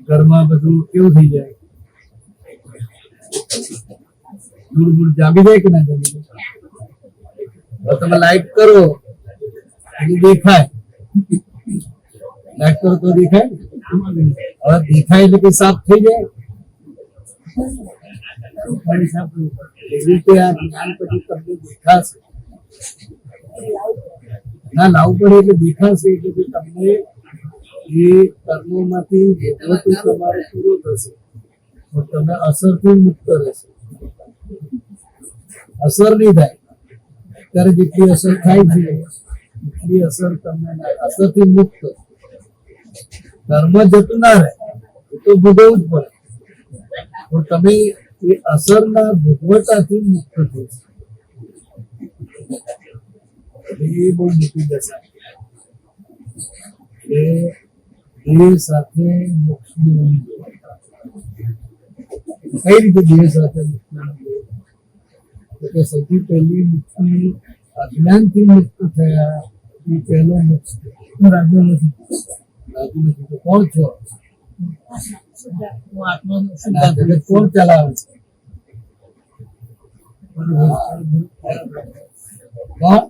ઘરમાં બધું કેવું થઈ જાય? ધૂળ ધૂળ જામી જાય કે ના જામી જાય? હવે તમે લાઈટ કરો એટલે દેખાય, લાઈટ કરો તો દેખાય. હવે દેખાય એટલે કે સાફ થઈ જાય. એવી રીતે આ જ્ઞાન પછી તમને દેખાશે ના લાવવું પડે એટલે દેખાશે એટલે તમને એ કર્મોમાંથી જેટલો તમારો પૂરો થશે તો તમે અસરથી મુક્ત રહેશો. અસર નહીં થાય ત્યારે જેટલી અસર થાય છે એટલી અસર તમને અસરથી મુક્ત. કર્મ જતું ના રહે એ તો ભોગવવું જ પડે, પણ તમે એ અસરના ભોગવટાથી મુક્ત થઈ છે. એ બહુ મોટી દશા છે કે દેહ સાથે મોક્ષની અનુભવ. કઈ રીતે દેહ સાથે મુક્તિ અનુભવ? તો કે સૌથી પહેલી મુક્તિ અજ્ઞાનથી મુક્ત થયા એ પહેલો મોક્ષ છે. હું રાજ્ય નથી તો કોણ છો? હું આત્માનું શું આ જગત કોણ ચલાવે છે? કોણ?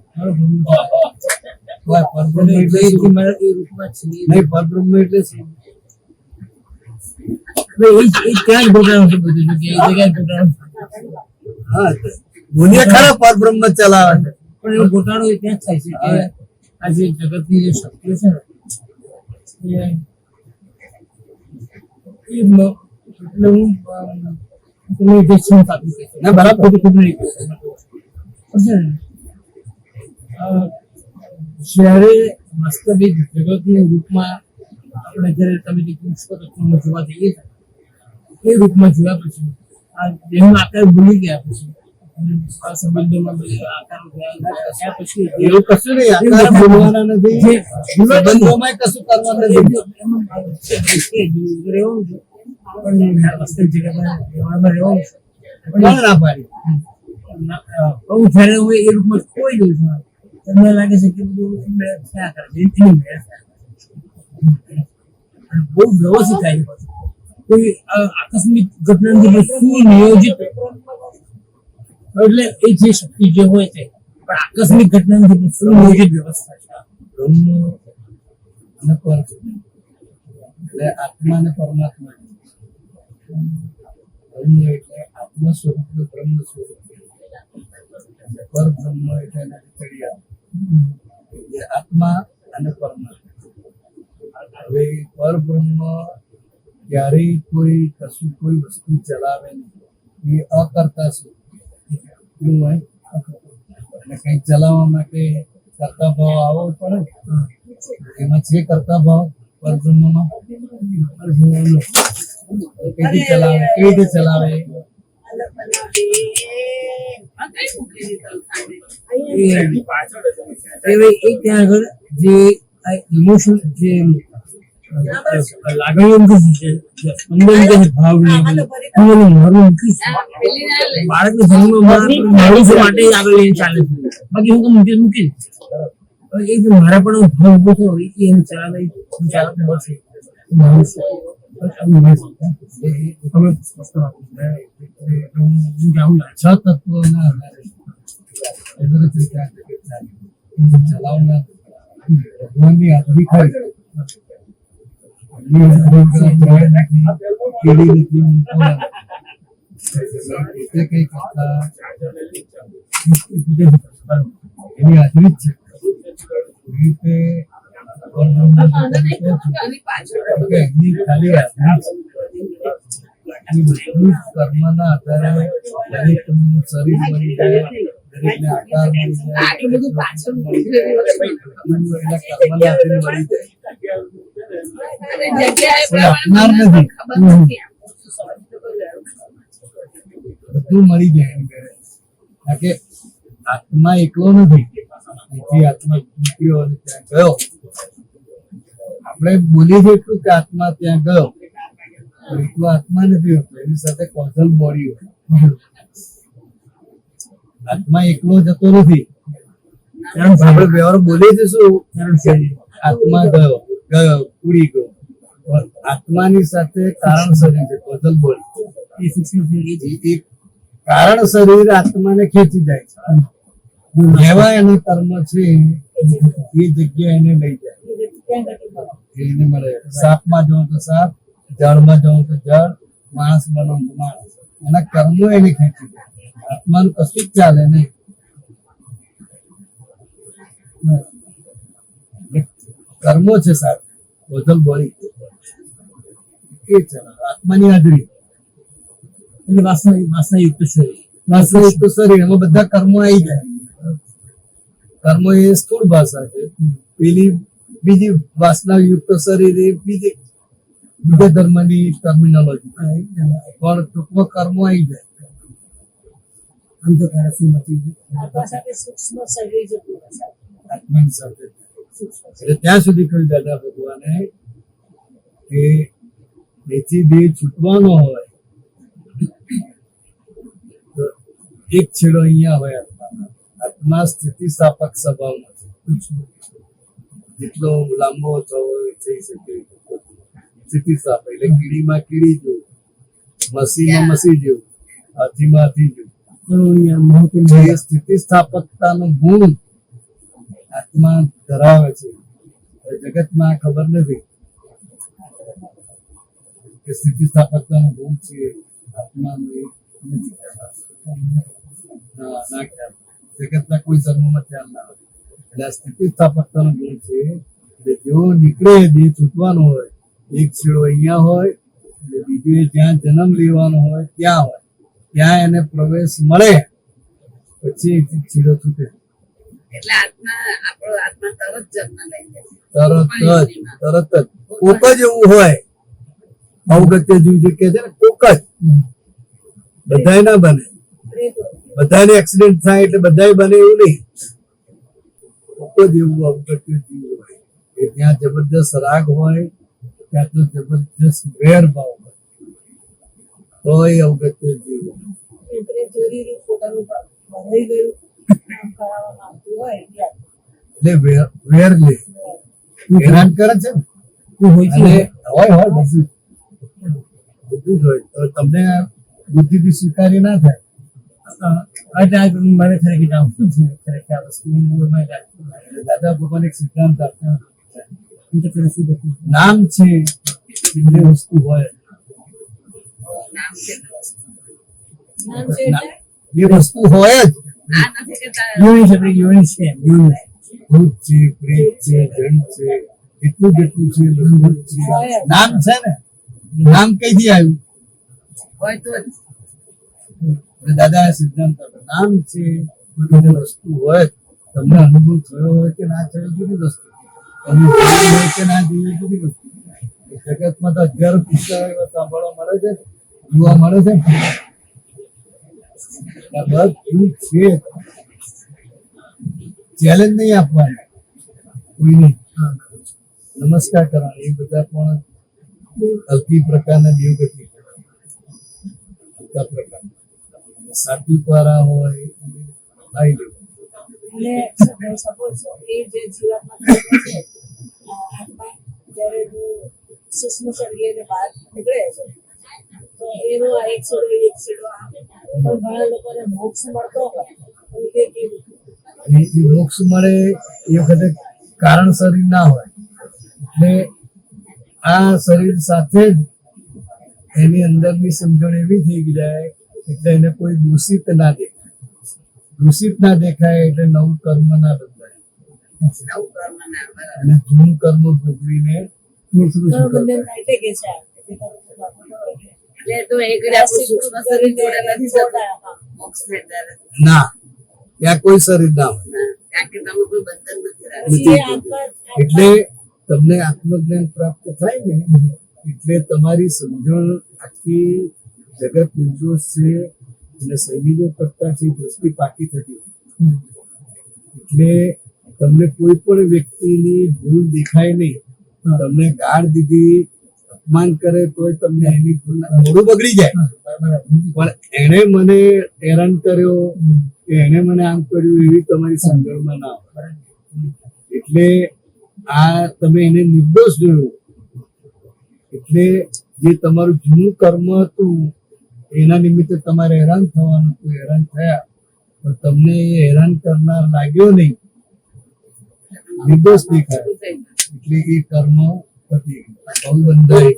પરબ્રહ્મ એટલે શું? મારા એ રૂપમાં છે નહીં, પરબ્રહ્મ એટલે શું? એ ત્યાં જ ગોટાળો છે બધું કે એ જગ્યાએ ગોટાળો હા, બોલીએ ખરા પરબ્રહ્મ ચલાવે છે. પણ એવો ગોટાળો એ ત્યાં જ થાય છે કે આ જે જગતની જે શક્તિઓ છે ને એટલે હું તમને જે છે આપી શકું. ના, બરાબર. ખોટું નહીં કહું. પણ છે ને, જ્યારે વાસ્તવિક જગતના રૂપમાં આપણે જ્યારે તમે જે પુષ્પ તત્વમાં જોવા જઈએ છીએ એ રૂપમાં જોયા પછી આ દેહનો આકાર ભૂલી ગયા પછી અને આ સંબંધોમાં બધા આકારો ગયા પછી એવું કશું નહીં, આકાર બોલવાના નથી, જે સંબંધોમાં કશું કરવાનું નથી. રહેવાનું છે પણ વાસ્તવિક જગતમાં રહેવામાં રહેવાનું છે કોણ ના પાડી? હું જ્યારે હું એ રૂપમાં ખોઈ દઉં છું તમને લાગે છે કે બધું એમને થયા કરે છે એની મેળ થયા કરે છે. અને બહુ વ્યવસ્થિત થાય છે પાછું. કોઈ આકસ્મિક ઘટનાની સુનિયોજિત એટલે એ જે શક્તિ જે હોય તે પણ આકસ્મિક ઘટનાની સુનિયોજિત વ્યવસ્થા છે. બ્રહ્મ અને પર એટલે આત્મા અને પરમાત્મા. બ્રહ્મ એટલે આત્મ સ્વરૂપ ને બ્રહ્મ સ્વરૂપ. પર બ્રહ્મ એટલે એના તળિયા. એ આત્મા અને પરમાત્મા. હવે પર બ્રહ્મ ક્યારેય કોઈ કશું કોઈ વસ્તુ ચલાવે નહીં. એ અકર્તા શું એવું હોય. અને કંઈક ચલાવવા માટે કરતા ભાવ આવવો પડે ને. એમાં છે કરતા ભાવ પરબ્રહ્મમાં. કેવી રીતે ચલાવે, કેવી રીતે ચલાવે? આ કઈ મૂકી દીધું સામે? એની પાછળ જ અમે છે. એ ત્યાં આગળ જે આ ઇમોશન જે લાગણીઓ મૂકી છે અંદર જે ભાવ મારું મૂકી છે આ પેલી ના લે. બાળકને જન્મમાં મારું માટે આગળ લઈને ચાલે છે બાકી હું તો મૂકી એ જે મારા પણ ભાવ ઉભો થયો એ એને ચલાવે હું ચાલક મળશે મારું શું તમે સ્પષ્ટ આપો હું જાઉં છ તત્વોના આધારે કુદરત રીતે આ જગત ચાલે. ચલાવનાર ભગવાનની હાજરી ખરી. એમની હાજરી વગર જળ નથી, કીડી નથી, ઊંઘો નથી. પોતે કંઈ કરતા એની હાજરી જ છે. એ રીતે પરબ્રહ્મ અંદર નહીં કહું કે આની પાછળ કે એમની ખાલી હાજરી છે. એ બધું જ કર્મના આધારે દરેકનું શરીર મળી જાય, દરેકને આકાર મળી જાય, આટલું બધું પાછળ મૂકી દીધું. એના કર્મના આધારે મળી જાય. અને જગ્યાએ કોઈ આપનાર નથી. ખબર નથી. બધું મળી જાય એની ઘરે. કારણ કે આત્મા એકલો નથી. અહીંથી આત્મા નીકળ્યો અને ત્યાં ગયો. આપણે બોલીએ છીએ એટલું કે આત્મા ત્યાં ગયો, પણ એટલું આત્મા નથી હોતો. એની સાથે કોઝલ બોડી હોય. આત્મા એકલો જતો નથી. આપણે વ્યવહાર બોલીએ છીએ શું? આત્મા ગયો, ઉડી ગયો. પણ આત્માની સાથે કારણ શરીર છે, કોઝલ બોડી. એ કારણ શરીર આત્માને ખેંચી જાય છે. કહેવાય અને કર્મ છે એ જગ્યાએ એને લઈ જાય. એને મળે. સાપમાં જાઉં તો સાપ, જળમાં જાઉં તો જળ, માણસ બનો તો માણસ. એના કર્મો એને ખેંચી જાય. આત્માનું કશું જ ચાલે નહીં. કર્મો છે સાહેબ, કોઝલ બોડી એ ચલાવે. આત્માની હાજરી એટલે વાસના યુક્ત શરીર વાસનાયુક્ત શરીર, એમાં બધા કર્મો આવી જાય. કર્મો એ સ્થૂળ ભાષા છે. પેલી બીજી વાસનાયુક્ત શરીર એ બીજી બીજા ધર્મની ટર્મિનોલોજી પણ ટૂંકમાં કર્મો આવી જાય. અંધકાર નથી આત્મા સાથે સૂક્ષ્મ શરીર જતું હશે. આત્માની સાથે. એટલે ત્યાં સુધી કહ્યું દાદા ભગવાને કે એથી દેહ છૂટવાનો હોય તો એક છેડો અહીંયા હોય આત્માનો. આત્મા સ્થિતિસ્થાપક સ્વભાવ નથી. જેટલો લાંબો થવો થઈ શકે સ્થિતિસ્થાપક એટલે કીડીમાં કીડી જેવું, મસીમાં મસી જેવું, હાથીમાં હાથી જેવું. જે સ્થિતિસ્થાપકતાનો ગુણ આત્મા ધરાવે છે જગતમાં ખબર નથી કે સ્થિતિસ્થાપકતાનો ગુણ છે આત્માનો એ નથી ખ્યાલ. ના ખ્યાલ જગતના કોઈ ધર્મમાં ખ્યાલ ના હોય. એટલે આ સ્થિતિસ્થાપકતાનો ગુણ છે. એટલે જેવો નીકળે દેહ છૂટવાનો હોય, એક છેડો અહીંયા હોય એટલે બીજું એ જ્યાં જન્મ લેવાનો હોય ત્યાં હોય, ત્યાં એને પ્રવેશ મળે પછી એક છેડો છૂટે. એટલે આપણો આત્મા તરત જન્મ લઈ લે. તરત જ કોક જ એવું હોય અવગત્ય જીવ જે કે છે ને, કોક જ. બધાય ના બને, બધાને એક્સિડન્ટ થાય એટલે બધાય બને એવું નહીં. કોક જ એવું અવગત્ય જીવ હોય કે ત્યાં જબરદસ્ત રાગ હોય, ત્યાં તો જબરદસ્ત વેર ભાવ હોય, તો એ અવગત્ય જીવ હોય. એટલે ચોરી રૂપ પોતાનું ભરાઈ ગયું કામ કરાવવામાં આવતું હોય એટલે એટલે વેર લે, હેરાન કરે છે ને. અને હોય બધું જ હોય. તો તમને બુદ્ધિથી સ્વીકારી ના થાય. મને ખરેખર કામ શું છે ખરેખર આ વસ્તુ એટલે દાદા ભગવાન એક સિદ્ધાંત આપ્યો, શું બધું નામ છે એટલે વસ્તુ હોય. નામ છે તો વસ્તુ. નામ છે એટલે એ વસ્તુ હોય જ. આ નથી કે યોનિ છે યોનિ છે યોનિ ભૂત છે, પ્રેત છે, જન છે, એટલું જેટલું છે બધું જ છે. નામ છે ને, નામ કઈથી આવ્યું? હોય તો જ. એટલે દાદા એ સિદ્ધાંત આપ્યો, નામ છે બધી વસ્તુ હોય. તમને અનુભવ થયો હોય કે ના થયો જુદી વસ્તુ, તમે જોયું હોય કે ના જોયું જુદી વસ્તુ. જગતમાં તો હજારો કિસ્સા એવા સાંભળવા મળે છે, જોવા મળે છે. બધું છે. ચેલેન્જ નહીં આપવાની કોઈને, નમસ્કાર કરવાની. એ બધા પણ હલકી પ્રકારના દેવગતિ હલકા પ્રકારના સાત્વિક વાળા હોય આવી લેવું. અને સપોઝ એ જે જીવાત્મા થયેલો છે આત્મા જ્યારે સૂક્ષ્મ શરીરને બહાર નીકળે છે તો એનો આ એક છેડો પણ ઘણા લોકોને મોક્ષ મળતો હોય તો તે કેવું? એ મોક્ષ મળે એ વખતે કારણ શરીર ના હોય. એટલે આ શરીર સાથે જ એની અંદરની સમજણ એવી થઈ જાય એટલે એને કોઈ દૂષિત ના દેખાય. દૂષિત ના દેખાય એટલે નવું કર્મ ના બંધાય. નવું કર્મ ના બરાબર. અને જૂનું કર્મ ભોગવીને બંધન એટલે કે છે એટલે તો એક જ આપણું સૂક્ષ્મ શરીર જોડે નથી જતું. મોક્ષ થાય ત્યારે. ના, ત્યાં કોઈ શરીર ના હોય. ના, કારણ કે તમે કોઈ બંધન નથી રાખતા. પછી એ આત્મા એટલે તમને આત્મજ્ઞાન પ્રાપ્ત થાય ને એટલે તમારી સમજણ આખી જગત નિર્દોષ છે અને સૈનિકો કરતા જે દ્રષ્ટિ પાકી થતી હોય. એટલે તમને કોઈ પણ વ્યક્તિની ભૂલ દેખાય નહીં. તમને ગાળ દીધી, અપમાન કરે તોય તમને એની ભૂલ મોડું બગડી જાય, પણ એણે મને હેરાન કર્યો કે એણે મને આમ કર્યું એવી તમારી સમજણમાં ના હોય. એટલે આ તમે એને નિર્દોષ જોયું. એટલે જે તમારું જૂનું કર્મ હતું એના નિમિત્તે તમારે હેરાન થવાનું હતું, હેરાન થયા, પણ તમને એ હેરાન કરનાર લાગ્યો નહીં, નિર્દોષ દેખાય. એટલે એ કર્મ પતી ગયું, બહુ બંધાય.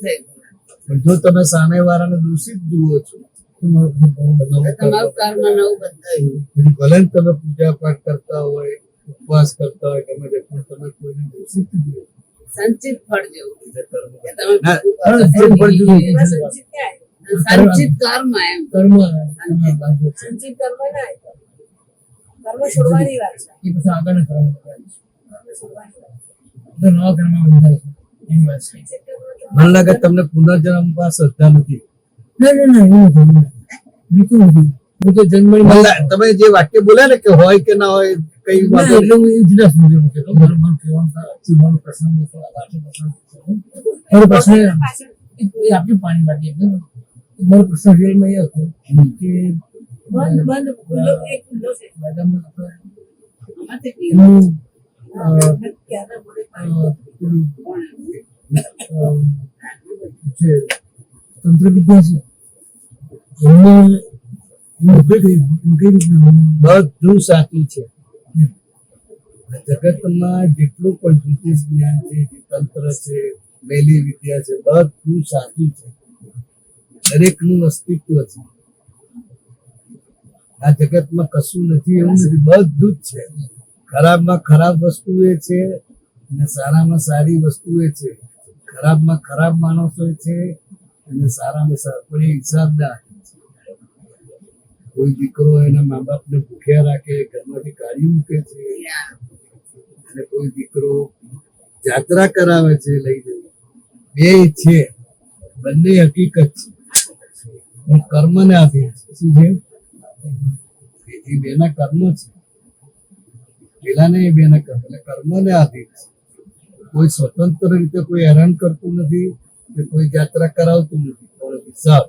પણ જો તમે સામે વાળાને દૂષિત જુઓ છો તમારું કર્મ નવું બંધાયું. ભલે ને તમે પૂજા પાઠ કરતા હોય, ઉપવાસ કરતા હોય, ગમે તે, પણ તમે કોઈને દૂષિત જુઓ. સંચિત ફળ જેવું. કે તમે ના, ભૂખું પણ જુદું છે. એમાં સંચિત ક્યાં સંચિત કર્મ એમ. કર્મ સંચિત કર્મ ના કર્મ છોડવાની વાત છે. એ પછી આગળના કર્મ કર્મ છોડવાની વાત નવા કર્મ બંધાય છે એની વાત છે. સંચિત કર્મ તો મને લાગે તમને પુનર્જન્મ માં શ્રદ્ધા નથી. ના એવું નથી, બિલકુલ નથી. હું તો જન્મની મને તમે જે વાક્ય બોલ્યા ને કે હોય કે ના હોય કઈ વાંધો એટલે હું એ જુદા સમજ્યો કે મારું મન કહેવાનું મારો પ્રશ્ન એ આપણી પાણી માટે મારો પ્રશ્ન રિયલમાં એ હતો કે બંધ ખુલ્લો એક ખુલ્લો છે મેડમ આમાંથી એનું ક્યારે બોલે જે તંત્ર વિદ્યા છે એમને બધું સાચું છે. જગતમાં જેટલું પણ જ્યોતિષ જ્ઞાન છે, જે તંત્ર છે, મેલી વિદ્યા છે, બધું સાચું છે. દરેકનું અસ્તિત્વ છે. આ જગતમાં કશું નથી એવું નથી, બધું જ છે. ખરાબમાં ખરાબ વસ્તુ એ છે અને સારામાં સારી વસ્તુ એ છે. ખરાબમાં ખરાબ માણસો છે અને સારામાં સારા, પણ એ હિસાબદાર. કોઈ દીકરો એના મા બાપને ભૂખ્યા રાખે, ઘરમાંથી કાઢી મૂકે છે, અને કોઈ દીકરો જાત્રા કરાવે છે લઈ જઈને. બે છે, બંને હકીકત છે, પણ કર્મને આધીન છે. શું છે? એ બેના કર્મ છે, પેલા ને એ બેના કર્મ, એટલે કર્મને આધીન છે. કોઈ સ્વતંત્ર રીતે કોઈ હેરાન કરતું નથી કે કોઈ જાત્રા કરાવતું નથી, પણ હિસાબ.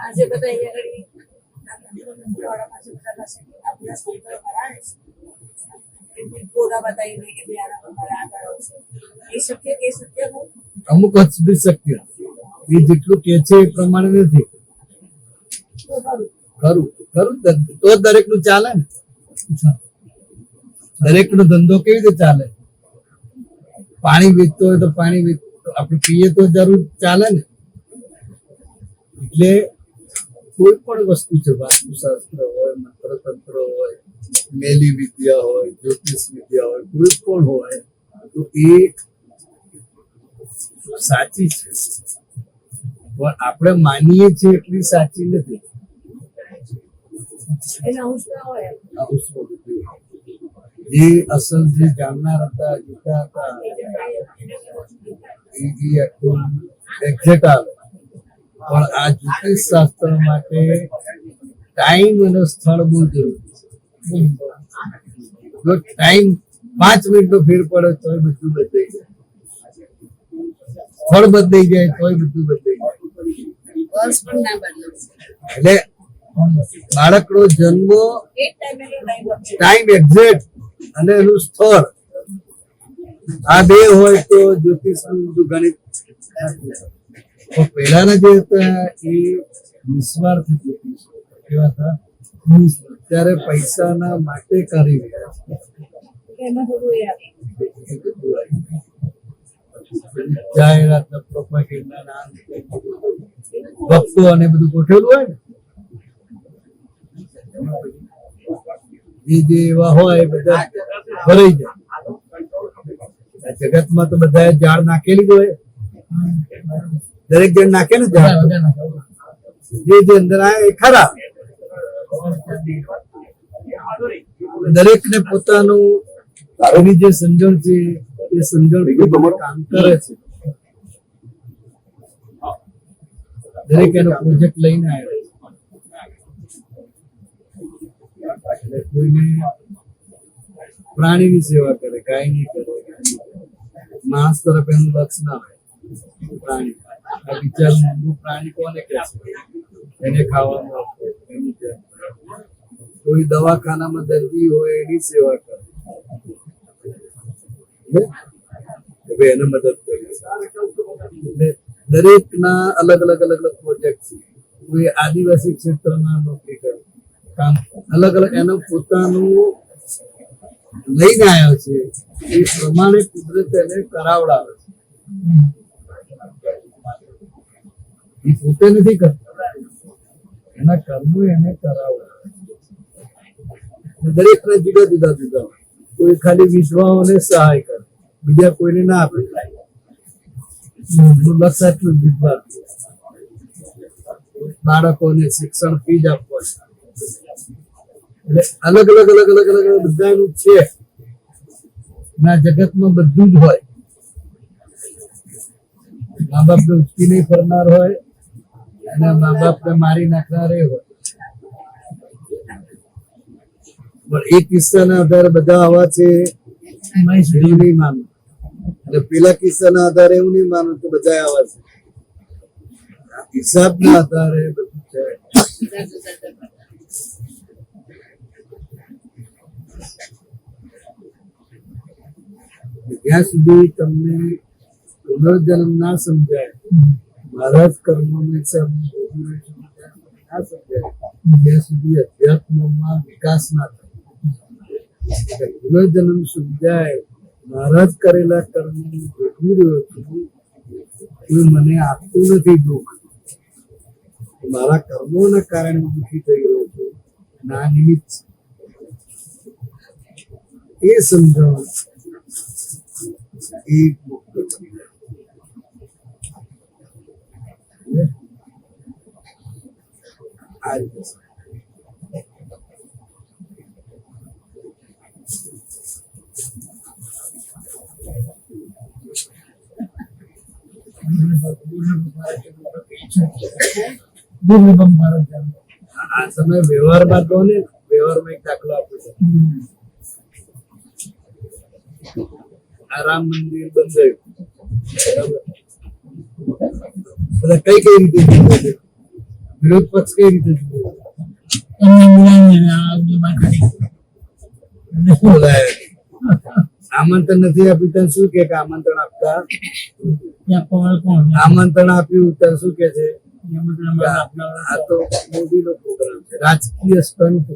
આજે બધા અહીંયા આગળ વાળા પાસે આપણા સંતો કરાવે છે કે ગોરા બતાવીને કે બિયારા પર આ કરો છે એ સત્ય હું અમુક હદ સુધી શક્ય. એ જેટલું કે છે એ પ્રમાણે નથી. ખરું ખરું તો દરેક નું ચાલે ને. દરેક નો ધંધો કેવી રીતે ચાલે? પાણી વેચતો હોય તો પાણી આપણે પીએ તો જરૂર ચાલે ને. એટલે કોઈ પણ વસ્તુ છે, વાસ્તુશાસ્ત્ર હોય, મંત્રતંત્ર હોય, મેલી વિદ્યા હોય, જ્યોતિષ વિદ્યા હોય, કોઈ પણ હોય તો એ સાચી છે, પણ આપણે માનીએ છીએ એટલી સાચી નથી. એના અંશ ના હોય જે અસલ જે જાણનાર હતા, જીતા હતા, એ આખું એક્ઝેક્ટ આવે. પણ આ જ્યોતિષ શાસ્ત્ર માટે ટાઈમ અને સ્થળ બહુ જરૂરી છે. જો ટાઈમ 5 મિનિટનો ફેર પડે તોય બધું બદલાઈ જાય, સ્થળ બદલાઈ જાય તોય બધું બદલાઈ જાય. વર્ષ પણ ના બદલે. એટલે બાળકનો જન્મ, એક ટાઈમે ટાઈમ એક્ઝેક્ટ અને એનું સ્થળ, આ બે હોય તો જ્યોતિષનું ગણિત. તો પહેલાના જે હતા એ નિસ્વાર્થ જ્યોતિષ કેવા હતા? અત્યારે પૈસાના માટે કરી રહ્યા છે. એમાં થોડું એ આવે જાહેરાત, પ્રોપેગેન્ડા, ભક્તો અને બધું ગોઠવેલું હોય ને, જે એવા હોય એ બધા ભરાઈ જાય. આ જગતમાં તો બધા ઝાડ નાખેલી જ હોય, દરેક જણ નાખે ને ઝાડ, જે અંદર આવે એ ખરા. દરેક ને પોતાનું એની જે સમજણ છે એ સમજણ કામ કરે છે. દરેક એનો પ્રોજેક્ટ લઈને આવે છે. એટલે કોઈને પ્રાણીની સેવા કરે, ગાયની કરે, માણસ તરફ એનું લક્ષ ના હોય. પ્રાણી આ વિચારનું પ્રાણી કોને કહે છે? એને ખાવાનું આપો, એની કોઈ દવાખાનામાં દર્દી હોય એની સેવા કરે, એને મદદ કરી. એટલે દરેક ના અલગ અલગ પ્રોજેક્ટ છે. કોઈ આદિવાસી ક્ષેત્રમાં નોકરી કરે, કામ અલગ અલગ, એનું પોતાનું લઈને આવ્યો છે એ પ્રમાણે કુદરત એને કરાવડાવે છે. એ પોતે નથી કરતા, એના કર્મો એને કરાવડાવે. દરેક ના જુદા જુદા જુદા. કોઈ ખાલી વિધવાઓને સહાય કરે, બીજા કોઈને ના આપે. લક્ષ આટલું જ વિધવા, બાળકોને શિક્ષણ ફી જ આપવા. એટલે અલગ અલગ બધાનું છે. ના જગતમાં બધું જ હોય. મા બાપ ને ઉચકી નહીં ફરનાર હોય અને મા બાપ ને મારી નાખનાર એ હોય. પણ એ કિસ્સાના આધારે બધા આવા છે એવું નહીં માનું, અને પેલા કિસ્સાના આધારે એવું નહીં માનું કે બધા આવા છે. હિસાબના આધારે બધું છે. જુદા જુદા જમાના. જ્યાં સુધી તમને પુનર્જન્મ ના સમજાય, મારા જ કર્મોનો હિસાબ ના સમજાય, ત્યાં સુધી અધ્યાત્મમાં વિકાસ ના થાય. પુનર્જન્મ સમજાય, મારા જ કરેલા કર્મ ભોગવી રહ્યો છું, કોઈ મને આપતું નથી દુઃખ, મારા કર્મોના કારણે હું દુઃખી થઈ રહ્યો છું, ના નિમિત્ત એ સમજાવું એ મુક્ત થઈ જાય. આ રીતે આ તમે વ્યવહારમાં કહો ને, વ્યવહારમાં એક દાખલો આપું છું. આ રામ મંદિર બંધાયું, બરાબર, બધા કઈ રીતે જીવે છે, વિરોધ પક્ષ કઈ રીતે જીવે છે? બોલાય આમંત્રણ નથી આપ્યું તને શું કે આમંત્રણ આપતા, આમંત્રણ આપ્યું તને શું કે છે? આ તો મોદી નો પ્રોગ્રામ છે, રાજકીય સ્ટન્ટ છે,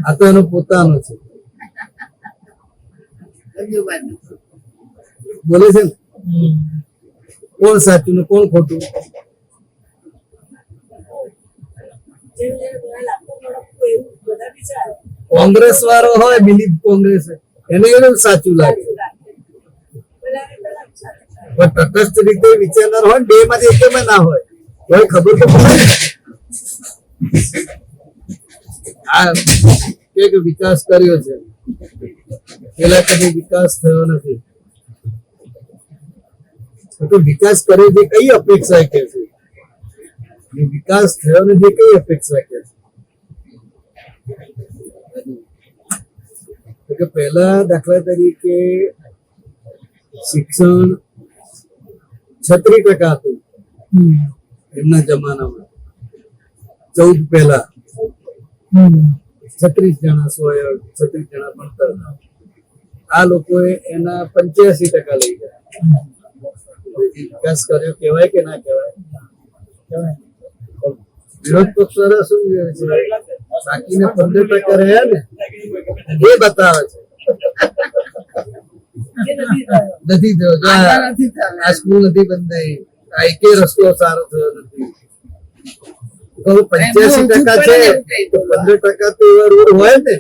આ તો એનો પોતાનો છે, બધું બધું. બોલે છે ને. કોણ સાચું ને કોણ ખોટું? કોંગ્રેસ વાળો હોય, બિલીફ કોંગ્રેસ, એને એવું સાચું લાગે, પણ તટસ્થ રીતે વિચારનાર હોય, બે માંથી એકમાં ના હોય, કોઈ ખબર તો પડે ને. આ કે વિકાસ કર્યો છે, પેલા કદી વિકાસ થયો નથી, તો વિકાસ કર્યો છે કઈ અપેક્ષા કે છે? વિકાસ થયો નથી કઈ અપેક્ષા કે છે? કે પહેલા દાખલા તરીકે શિક્ષણ 36% હતું એમના જમાનામાં, 14 પહેલા 36 જણા 36 જણા ભણતર. આ લોકોએ એના 85% લઈ ગયા. વિકાસ કર્યો કહેવાય કે ના કહેવાય? વિરોધ પક્ષ વાળા શું કહે છે? બાકીને 15% રહ્યા ને એ બતાવે છે નથી થયો. આ સ્કૂલ નથી બંધાઈ, આ એકે રસ્તો સારો થયો નથી. 85% છે તો 15% તો એવા રોડ હોય ને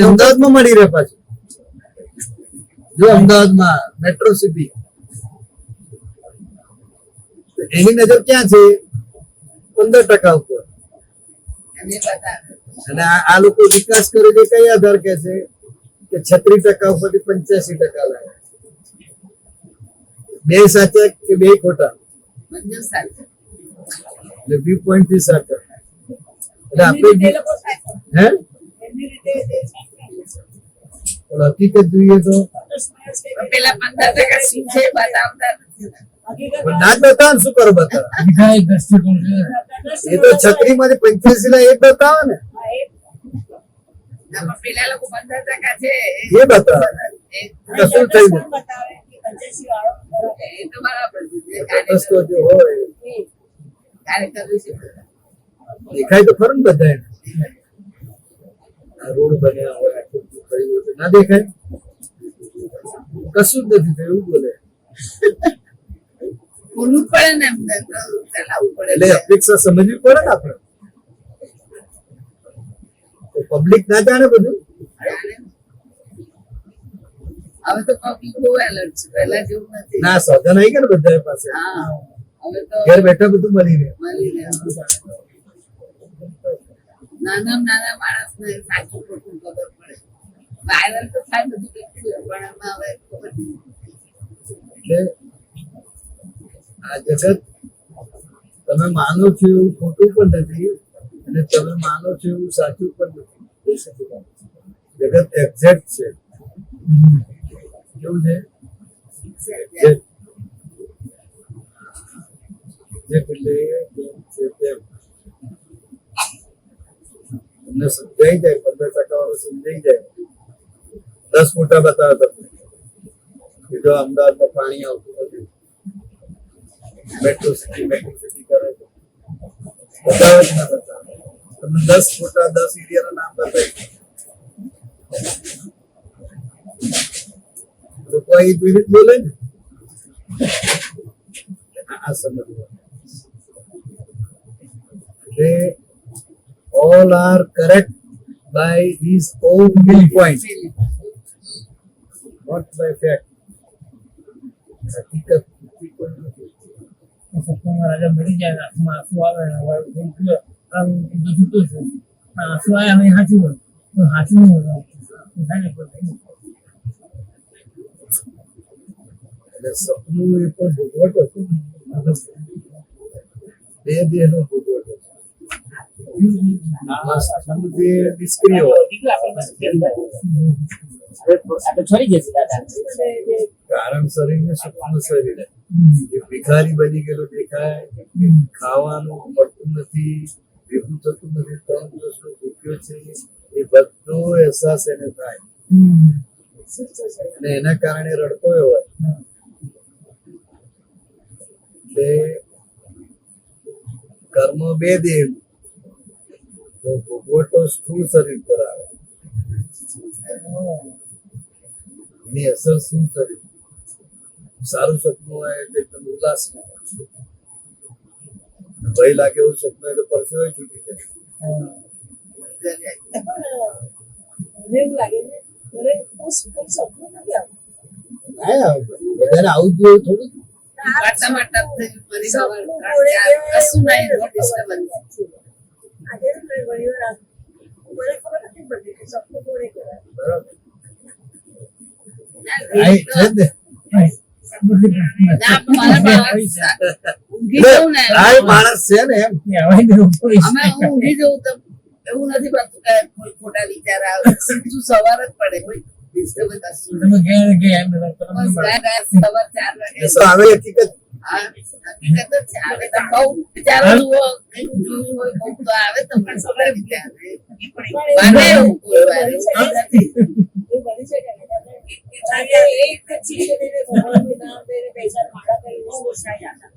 અમદાવાદમાં મળી રહે. પાછું જો અમદાવાદમાં મેટ્રો સિટી, એની નજર ક્યાં છે? 15% ઉપર. અને આ લોકો વિકાસ કરે છે કઈ આધાર કે છે કે 36% ઉપરથી 85% લાગે. બે સાચા કે બે ખોટા? બધું સાચું. એટલે વ્યૂ પોઈન્ટ થી સાચા. એટલે આપણે હે પણ હકીકત જોઈએ તો પેલા 15% શું છે બતાવતા નથી. પણ ના જ બતાવે શું કરો? બતાવે એ તો 36 માંથી 85 ના એક બતાવે ને, આમાં પેલા લોકો 15% છે એ બતાવે તો શું થઈ ગયું? એ તો બરાબર છે. રસ્તો જો હોય કાર્યકર વિશે દેખાય તો ખરું ને બધાય. આ રોડ બન્યા હોય, આટલું બધું થયું હોય તો ના દેખાય? કશું જ નથી થયું એવું બોલે. બોલવું પડે ને, એમને ચલાવવું પડે. એટલે અપેક્ષા સમજવી પડે ને આપણે. પબ્લિક ના જાણે બધું. હવે તો પબ્લિક બહુ એલર્ટ છે, પહેલા જેવું નથી. ના સાધન આવી ગયા ને બધા પાસે, હા, હવે તો ઘેર બેઠા બધું મળી રહે. મળી રહે. નાના માણસને સાચું ખોટું ખબર પડે. વાયરલ તો થાય બધું કેટલું, પણ એમાં હવે ખબર નહીં. એટલે આ જગત તમે માનો છો એવું ખોટું પણ નથી અને તમે માનો છો એવું સાચું પણ નથી. જગત એક્ઝેક્ટ છે. કેવું છે? Exact. એટલે કેમ છે તેમ તમને સમજાઈ જાય, 15% વાળું સમજાઈ જાય. 10 ફોટા બતાવે તમને કે જો અમદાવાદમાં પાણી આવતું નથી, મેટ્રો સિટી કરે છે, બતાવે જ ના બતાવે. તમને 10 ફોટા 10 એરિયાના નામ બતાવી લોકો આ એક મિનિટ બોલે ને આ સમજવું. They all are correct by his own viewpoint, not by fact. હકીકત કોઈ નથી. સપનામાં રાજા મરી જાય, આંખમાં આંસુ આવે ને હવે આમ જૂતું છે, આંસુ આવ્યા હોય સાચું હોય તો સાચું નહીં હોય થાય ને કોઈ એટલે સપનું એ પણ ભોગવટ હતું. બે દેહનો ભોગવટ હતો. સપનું જે નિષ્ક્રિય હોય, કારણ શરીર ને સપનું શરીર. એ ભિખારી બની ગયેલો દેખાય, ખાવાનું મળતું નથી, ભેગું થતું નથી, 3 દિવસનો ભૂખ્યો છે, એ બધો અહેસાસ એને થાય અને એના કારણે રડતો હોય. એટલે કર્મ બે દેહ, તો ભોગવટો સ્થૂળ શરીર પર આવે, એની અસર શું શરીર. સારું સપનું હોય એટલે એકદમ ઉલ્લાસ ભય લાગે એવું સપનું હોય તો પરસેવો છૂટી જાય. મને એવું લાગે છે દરેક કોઈ સપનું નથી આવતું. ના આવે, બધાને આવું જ જોઈએ થોડું. વાર્તામાં ટપ થઈ ફરી સવાર કશું નહીં, no disturbance. આજે ઘણી વાર મને ખબર નથી પડતી કે સપનું કોણે કહેવાય. બરાબર. ના, આ એક છે જ ને. ના, મારા બાળક ઊંઘી જવું ને, આ એ માણસ છે ને એમ. અમે હું ઊંઘી જવું તો એવું નથી પડતું કે કોઈ ખોટા વિચાર આવે, સીધું સવાર જ પડે, કોઈ disturbance કશું નહીં. બસ ગયા સવાર 4 વાગે. એ તો આવે હકીકત. હા, હકીકત જ છે. આવે તો બહુ વિચારો જુઓ, કંઈક જોયું હોય બહુ તો આવે તો પણ ખબર વિચાર આવે. બને એવું કોઈ વાર એવું નથી. એવું બની શકે ને આજે એક ચીજ લઈને ભગવાનનું નામ લઈને પૈસા માળા કરીને ઓછાઈ જતા.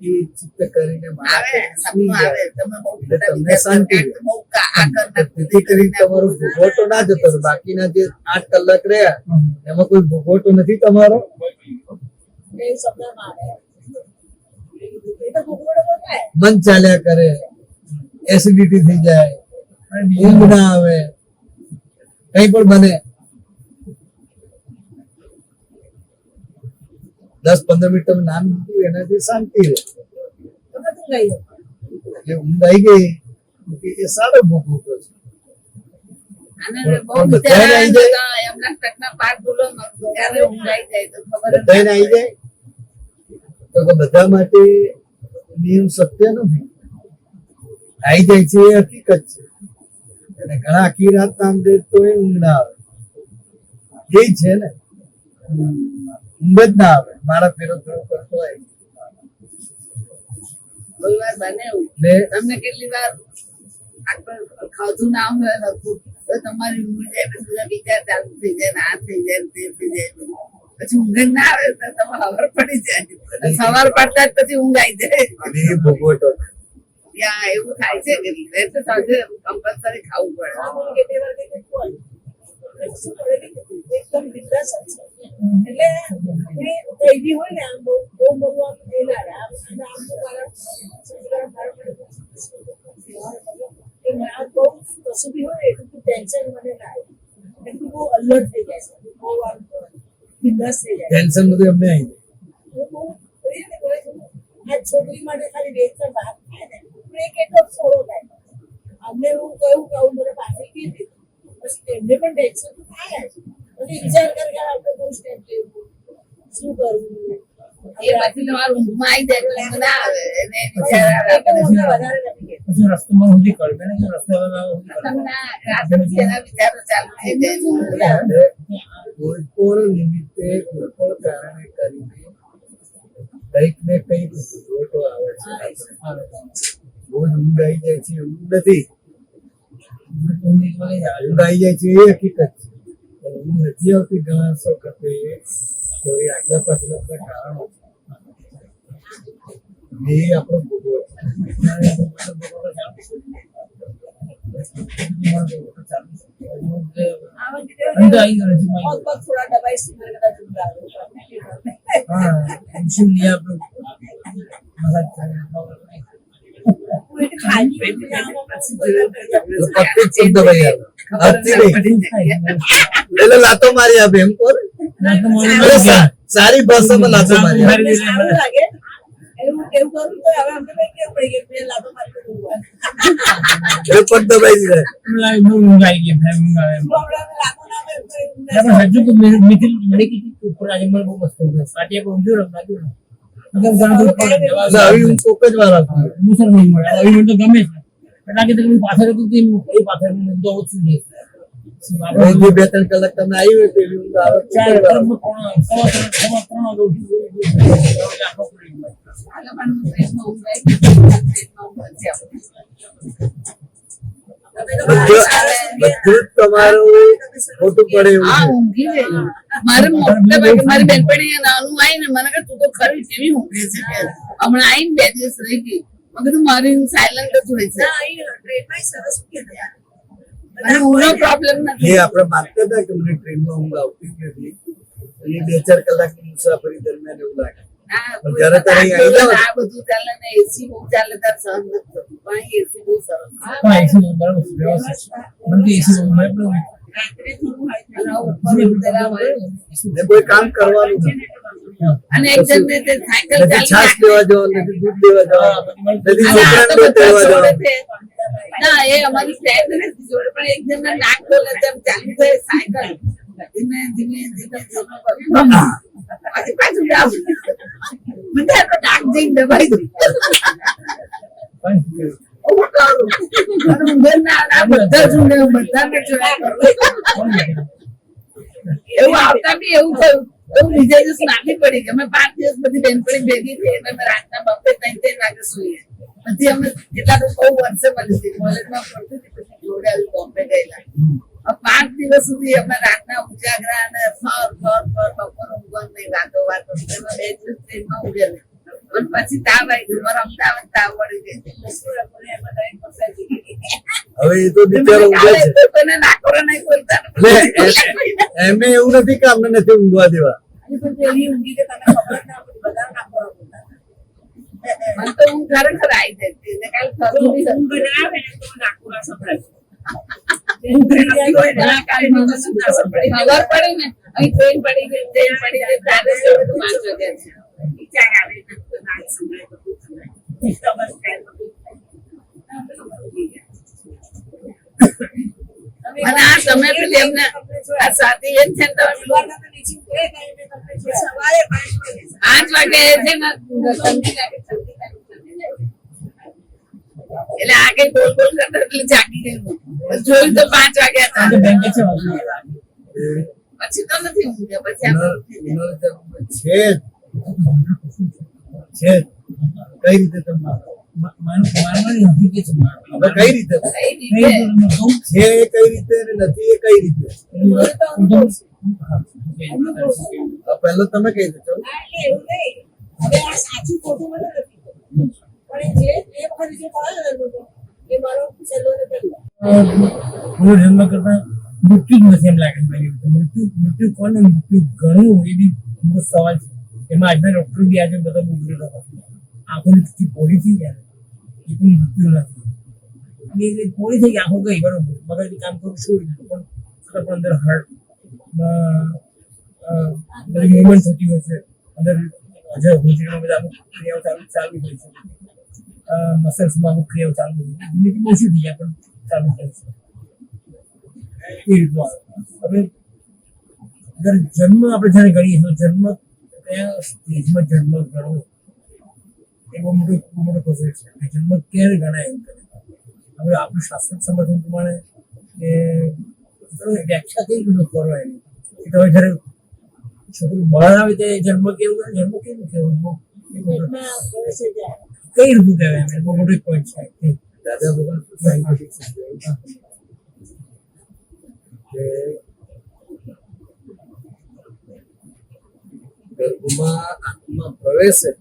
એ ચિત્ત કરીને આવે સપનું આવે, તમે બહુ એટલે ખોટા તમને વિચાર શાંતિ કરો, રહે. બહુ આ કર તેથી કરીને તમારો ભોગવટો ના જતો રહે. બાકીના જે 8 કલાક રહ્યા એમાં કોઈ ભોગવટો નથી તમારો. એ શબ્દમાં આવે એ તો ભૂગોળો થાય. મન ચાલ્યા કરે, એસિડિટી થઈ જાય, ઊંઘ ના આવે, કઈ પણ બને. 10-15 મિનિટ તમે નામ લીધું એનાથી શાંતિ રહે. તમે શું કહી દો એટલે ઊંઘ આવી ગઈ એ સારો ભોગવટો છે. અને બહુ વિચાર આવે ને તો એમના ટકના પાક ભૂલો ત્યારે ઊંઘ આવી જાય તો ખબર જ બધાને ના આવી જાય તો કે બધા માટે નિયમ સત્ય નથી. આવી જાય છે એ હકીકત છે. અને ઘણા આખી રાત કામ દે તો એ ઊંઘ ના આવે. એ જ છે ને, ઊંઘ જ ના આવે. મારા ફેરો ફેરો કરતો હોય કોઈ વાર બને એવું. એટલે તમને કેટલી વાર આટલું ખાધું ના હોય હરખું તો તમારી ઊંઘ જાય, પછી બધા વિચાર ચાલુ થઈ જાય ને આ થઈ જાય ને તે થઈ જાય, પછી ઊંઘ જ ના આવે તો તમે ખબર પડી જાય. સવાર પડતા જ પછી ઊંઘ આવી જાય. અને એ ભોગવટો યા એવું થાય છે કે એટલે સાંજે કમ્પલસરી ખાવું પડે. આ મને કેટલી વાર કઈ કોઈ શું કરે કે એકદમ બિંદાસ જ છે. એટલે એ કઈ બી હોય ને આમ બહુ બધું આમ એ લાગે આમ અને આમ તો મારા સંસ્કાર મારા કે આ બહુ કશું બી હોય એટલું ટેન્શન મને ના આવે. એટલું બહુ અલર્ટ થઈ જાય છે, બહુ આમ બિંદાસ થઈ જાય. ટેન્શન બધું એમને આવી જાય. હું બહુ કરીને કહે છું આ છોકરી માટે ખાલી 2-3 વાત થાય ને તો એ કેટલો થોડો થાય. અમને હું કહ્યું કે આવું મને પાછી કીધી પછી એમને પણ ટેન્શન તો થાય જ. પછી વિચાર કરે કે આપણે બહુ સ્ટેપ લેવું શું કરવું એ પછી તમારા ઊંઘમાં આવી જાય તો ઊંઘ ના આવે એને વિચાર આવે એ તો મને વધારે નથી કહેતી. પછી રસ્તામાં સુધી કરવે ને રસ્તામાં તમને રાત્રે પછી એના વિચારો ચાલુ થઈ જાય છે. કોઈ પણ નિમિત્તે કોઈ પણ કારણે કરીને કંઈક ને કંઈક ખોટો આવે છે રોજ ઊંઘ આવી જાય છે એવું નથી. ઊંઘ આવી જાય છે એ હકીકત છે પણ ઊંઘ નથી આવતી ઘણા વખતે તો એ આગલા પાછલા બધા કારણો છે એ આપણો ભોગવો આવા રીતે પગ થોડા દબાઈ મને કદાચ ઊંઘ આવે. હું એટલે ખાલી પેટે આમાં પાછી પત્તી જ દબાઈ આવે હાથથી નહીં એટલે લાતો મારી આપે એમ કોર સારી ભાષામાં લાતો મારી આપે મને સારું લાગે એવું એવું કરું તો હવે અમને કઈ કેવું પડી ગયું પેલા લાતો મારી તો ઊંઘ આવે. એ પગ દબાઈ દીધા ઊંઘ આવી ગઈ ભાઈ ઊંઘ આવે તો હમણાં લાતો ના આવે તો ઊંઘ હજુ તો મિથિલ મને કીધું ઉપર આજે મને બહુ મસ્ત ઊંઘ પાટિયા પર ઊંઘ્યો લાગ્યો એટલે આવી ઊંઘ કોક જ વાર આપે મુસર નહીં મળે આવી મને તો ગમે છે એટલે કે તમે પાછળ હતું તે એ પાછળ તો ઓછું છે રોજ 2-3 કલાક તમે આવી હોય તો એવી ઊંઘ આવે કોક જ વાર આપે. આ લોકોનું ટ્રેનમાં ઊંઘ આવી ગઈ, ટ્રેનમાં ઊંઘ નથી આવતી. બધું જ તમારું ખોટું પડે એવું હા છે. ઊંઘી ગઈ. મારે મોટા ભાગે મારી બેનપણી નાનું આવીને મને કે તું તો ખરી કેવી ઊંઘે છે કે હમણાં આવીને 2 દિવસ રહી ગઈ મેં કીધું મારી સાયલન્ટ જ હોય છે ના અહીં ટ્રેનમાં સરસ ઊંઘે છે યાર. મને ઊંઘનો પ્રોબ્લેમ નથી. એ આપણે માનતા હતા કે મને ટ્રેનમાં ઊંઘ આવતી જ નથી એ 2-4 કલાકની મુસાફરી દરમિયાન એવું લાગે હા, પણ જ્યારે તારે અહીં આવી જાવ ને, આ બધું ચાલે ને એસી બહુ ચાલે તાર સહન નથી થતું પણ અહીં એસી બહુ સરસ છે. હા એસી બરાબર વ્યવસ્થિત મને તો એસી મને પણ રાત્રે થોડું હોય છે, અને ઉપર ઉતર્યા હોય. ને કોઈ કામ કરવાનું નથી. અને એક જણને તે સાયકલ નથી છાશ લેવા જવાનું નથી દૂધ લેવા જવાનું નથી અને આ તો છોકરાને દૂધ બધા લેવા જોડે જવાનું છે. ના એ અમારી ફ્રેન્ડ નથી જોડે પણ એક જણને નાક ડોલે તેમ ચાલુ થાય સાયકલ ધીમે ધીમે ધીમે ધીમે પછી પાછું ડાઉન બધા તો નાક જઈને દબાઈ દઉં. હું કરું અને ઊંઘે ના આ બધા જ ઊંઘે બધાને જોયા કરું. એવું આવતા બી એવું થયું એવું બીજા દિવસ નાખી પડી કે અમે 5 દિવસ બધી બેનપણી ભેગી થઈ એટલે અમે રાતના 2-3 વાગે સુઈએ પછી અમે કેટલા તો બહુ વર્ષે મળી હતી કોલેજમાં પડતી હતી પછી જોડે આવી બોમ્બે ગયેલા 5 દિવસ સુધી અમે રાતના ઉજાગરા અને ફર બપોર ઊંઘવાનું નહીં વાતો એમાં 2 દિવસ ટ્રેનમાં ઊંઘેલા અને પછી તાવ આવી ગયો મારો અમદાવાદ તાવ પડી ગઈ હવે એ તો બિચારો ઊંઘે છે તો તને નાકોરા નહીં બોલતા એમે એવું નથી કે અમને નથી ઊંઘવા દેવા પણ પેલી ઊંઘી કે તને ખબર જ ના પડી બધા ના ખબર પડતા. મને તો ઊંઘ ખરેખર આવી જતી ને કાલ ખરું બી હતું. ઊંઘ ના આવે ને તો નાકુરા સંભળાય. ખબર પડી ને અહીં ટ્રેન પડી ગઈ ત્યારે બધું 5 વાગ્યા છે. વિચાર આવે ને તો નાક સંભળાય બધું સંભળાય. Disturbance થાય બધું થાય. અને આ તમે પેલી એમને આ સાથી એમ છે ને તમે સવારના તો નીચે ઉતરે ને એટલે તમને જે સવારે 5 વાગે 5 વાગે એ છે ને ઠંડી લાગે ઠંડી લાગે. એટલે આ કઈ બોલ બોલ કરતા એટલે જાગી ગઈ હું. જોયું તો 5 વાગ્યા હતા બેંક છે પછી તો નથી ઊંઘ્યા પછી આપણે છે કઈ રીતે તમને મારવાની હકીકત છે હવે કઈ રીતે કઈ રીતે છે એ કઈ રીતે અને નથી એ કઈ રીતે પહેલો તમે કઈ રીતે હા, એટલે એવું નહીં. હવે આ સાચું ખોટું મને નથી ખબર. પણ જે એ વખતે જે થયો ને લોકો, એ મારો છેલ્લો ને પહેલો. પૂરો જન્મ કરતા મૃત્યુ જ નથી એમ લાગે છે મારી રીતે. મૃત્યુ કોને મૃત્યુ ઘણું એ બી મોટો સવાલ છે એમાં આજના ડોક્ટર બી આજે બધા બહુ વિરોધ આંખોની જે પોળી થઈ ગયા એ પણ મૃત્યુ નથી એ પોળી થઈ ગઈ આંખો ગઈ બરોબર મગજ કામ કરું છોડી દીધું પણ અંદર હાર્ટ બધી મુવમેન્ટ થતી હોય છે અંદર હોજરીમાં બધા અમુક ક્રિયાઓ ચાલુ હોય છે મસલ્સમાં અમુક ક્રિયાઓ ચાલુ હોય છે ધીમે ધીમે ઓછી થઈ જાય પણ ચાલુ થાય છે એ રીતનું આવે હવે જન્મ આપણે જ્યારે ગણીએ તો જન્મ સ્ટેજમાં જન્મ ગણવો એ બહુ મોટો પ્રોસેસ છે. જન્મ ક્યારે ગણાય એમ કરે. હવે આપણું શાસ્ત્ર સમર્થન પ્રમાણે કે વ્યાખ્યા કઈ રીતે કરો એની એ તો હવે જ્યારે છોકરું બહાર આવે ત્યારે જન્મ કેવું જન્મ કેવું કહેવું કઈ રીતે કહેવાય એમ બહુ મોટો પોઈન્ટ છે. દાદા ભગવાન શું સાયન્ટિફિક સમજાવ્યું કે ગર્ભમાં આત્મા પ્રવેશે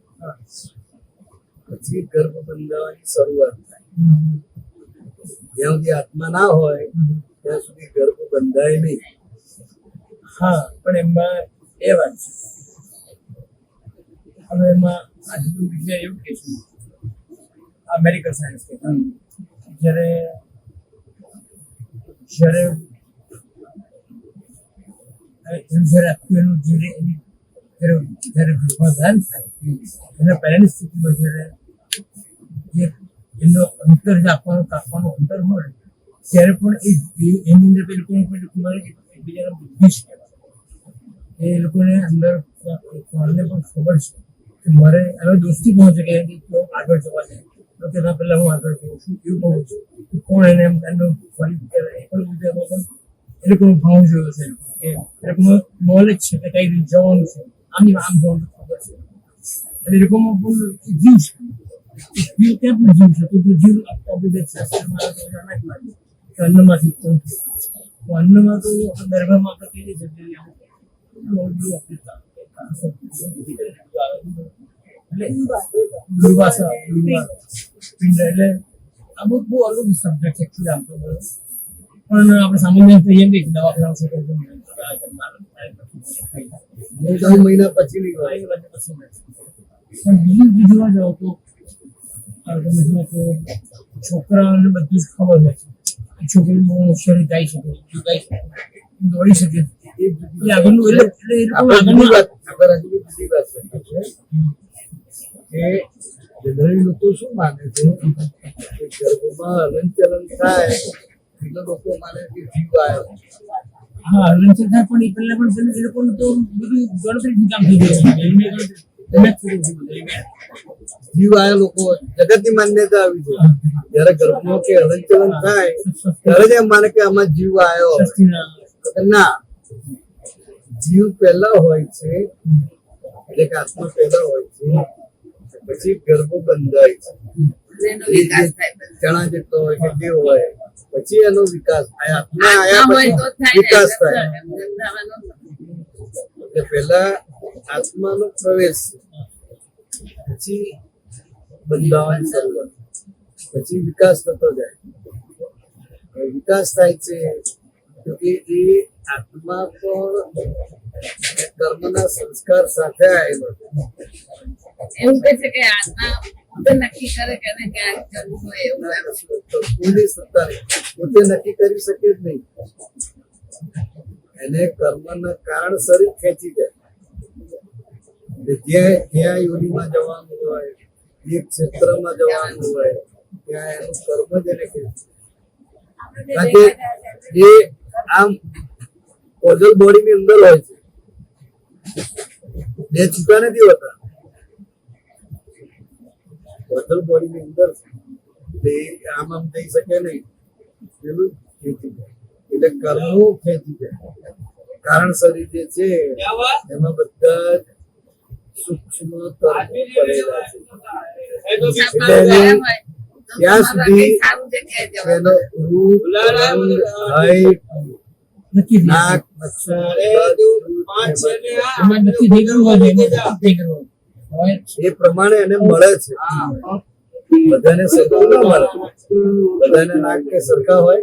પછી ગર્ભ બંધાવવાની શરૂઆત થાય. જ્યાં સુધી આત્મા ના હોય ત્યાં સુધી ગર્ભ બંધાય નહીં. હા પણ એમાં એ વાત છે. હવે એમાં આજનું વિજ્ઞાન એવું કે છે આ મેડિકલ સાયન્સ કે જ્યારે જ્યારે જ્યારે આખું એનું જ્યારે ગર્ભાધાન થાય એના પહેલાંની સ્થિતિમાં જ્યારે જે એનો અંતર જે આપવાનું કાપવાનું અંતર હોય ત્યારે પણ એની અંદર એ લોકોને પણ એકબીજાને બુદ્ધિ છે. એ લોકોને અંદર કોણને પણ ખબર છે કે મારે હવે દોસ્તી પહોંચે કે આગળ જવા જાય તો તેના પહેલાં હું આગળ જઉં છું એવું કહું છું કોણ એને એમનો ફરી એ પણ બધું એમાં પણ એ લોકોનો ભાવ જોયો છે કે એ લોકોનો નોલેજ છે કે કઈ રીતે જવાનું છે આમ જવાનું ખબર છે અને એ લોકોમાં પણ જીવ છે. જીવ ત્યાં પણ જીવ છે તો જીવ આપણે શાસ્ત્રમાં અન્નમાંથી ઉત્પન્ન તો અન્નમાં તો ગર્ભમાં આપણે કઈ રીતે જઈએ દુર્વાસા પિંડ એટલે આ બહુ અલગ સબ્જેક્ટ એકચ્યુઅલી આમ તો પણ આપણે સામાન્ય કહીએ કે દવાખાના છે 9 મહિના પછી ની વાત. પણ બીજું જોવા જાવ તો તમે જુઓ તો છોકરાઓને બધું જ ખબર હોય છે. છોકરીનું શરીર ગાઈ શકે દોડી શકે એ આગળનું એટલે બીજી વાત છે કે જનરલી લોકો શું માને છે કે ગર્ભમાં હલનચલન થાય એટલે લોકો માને કે જીવ આવ્યો. હા હલનચલન થાય પણ એ પહેલા પણ એ લોકોનું તો બધું ગણતરી કામ થઈ ગયું જીવ આવ્યા લોકો જગતની માન્યતા આવી છે. જયારે ગર્ભમાં કે હલનચલન થાય ત્યારે જ એમ માને કે આમાં જીવ આવ્યો. ના, જીવ પહેલા હોય છે એટલે કે આત્મા પહેલા હોય છે પછી ગર્ભ બંધાય છે. એનો વિકાસ થાય ચણા જેટલો હોય કે જે હોય પછી એનો વિકાસ થાય. આત્મા આત્મા હોય આવ્યા તો પછી થાય વિકાસ થાય. બંધાવાનો એટલે પહેલા આત્માનો પ્રવેશ પછી બંધાવાની શરૂઆત પછી વિકાસ થતો જાય. વિકાસ થાય છે તો કે એ આત્મા પણ કર્મના સંસ્કાર સાથે આવેલો એવું કહે છે કે આત્મા પોતે નક્કી કરે કે એને ક્યાં કરવું હોય એવું એમ. કોઈની સત્તા નહીં. પોતે નક્કી કરી શકે જ નહીં. એને કર્મના કારણ શરીર ખેંચી જાય. જ્યાં યોનિમાં જવાનું હોય જે ક્ષેત્રમાં જવાનું હોય ત્યાં એનું કર્મ જ એને ખેંચી. કારણ કે એ આમ કોઝલ બોડી ની અંદર હોય છે. બે છૂટા નથી હોતા. કોઝલ બોડી ની અંદર એટલે આમ થઈ શકે નહીં. પેલું ખેંચી જાય એટલે કર્મો ખેંચી જાય. કારણ શરીર જે છે એમાં બધા જ સૂક્ષ્મ કર્મો પડેલા છે. ત્યાં સુધી એનો રૂપ, રંગ, હાઈટ, નાક, એ પ્રમાણે એને મળે છે. બધાને સરખું ના મળે. બધાને નાક કે સરખા હોય.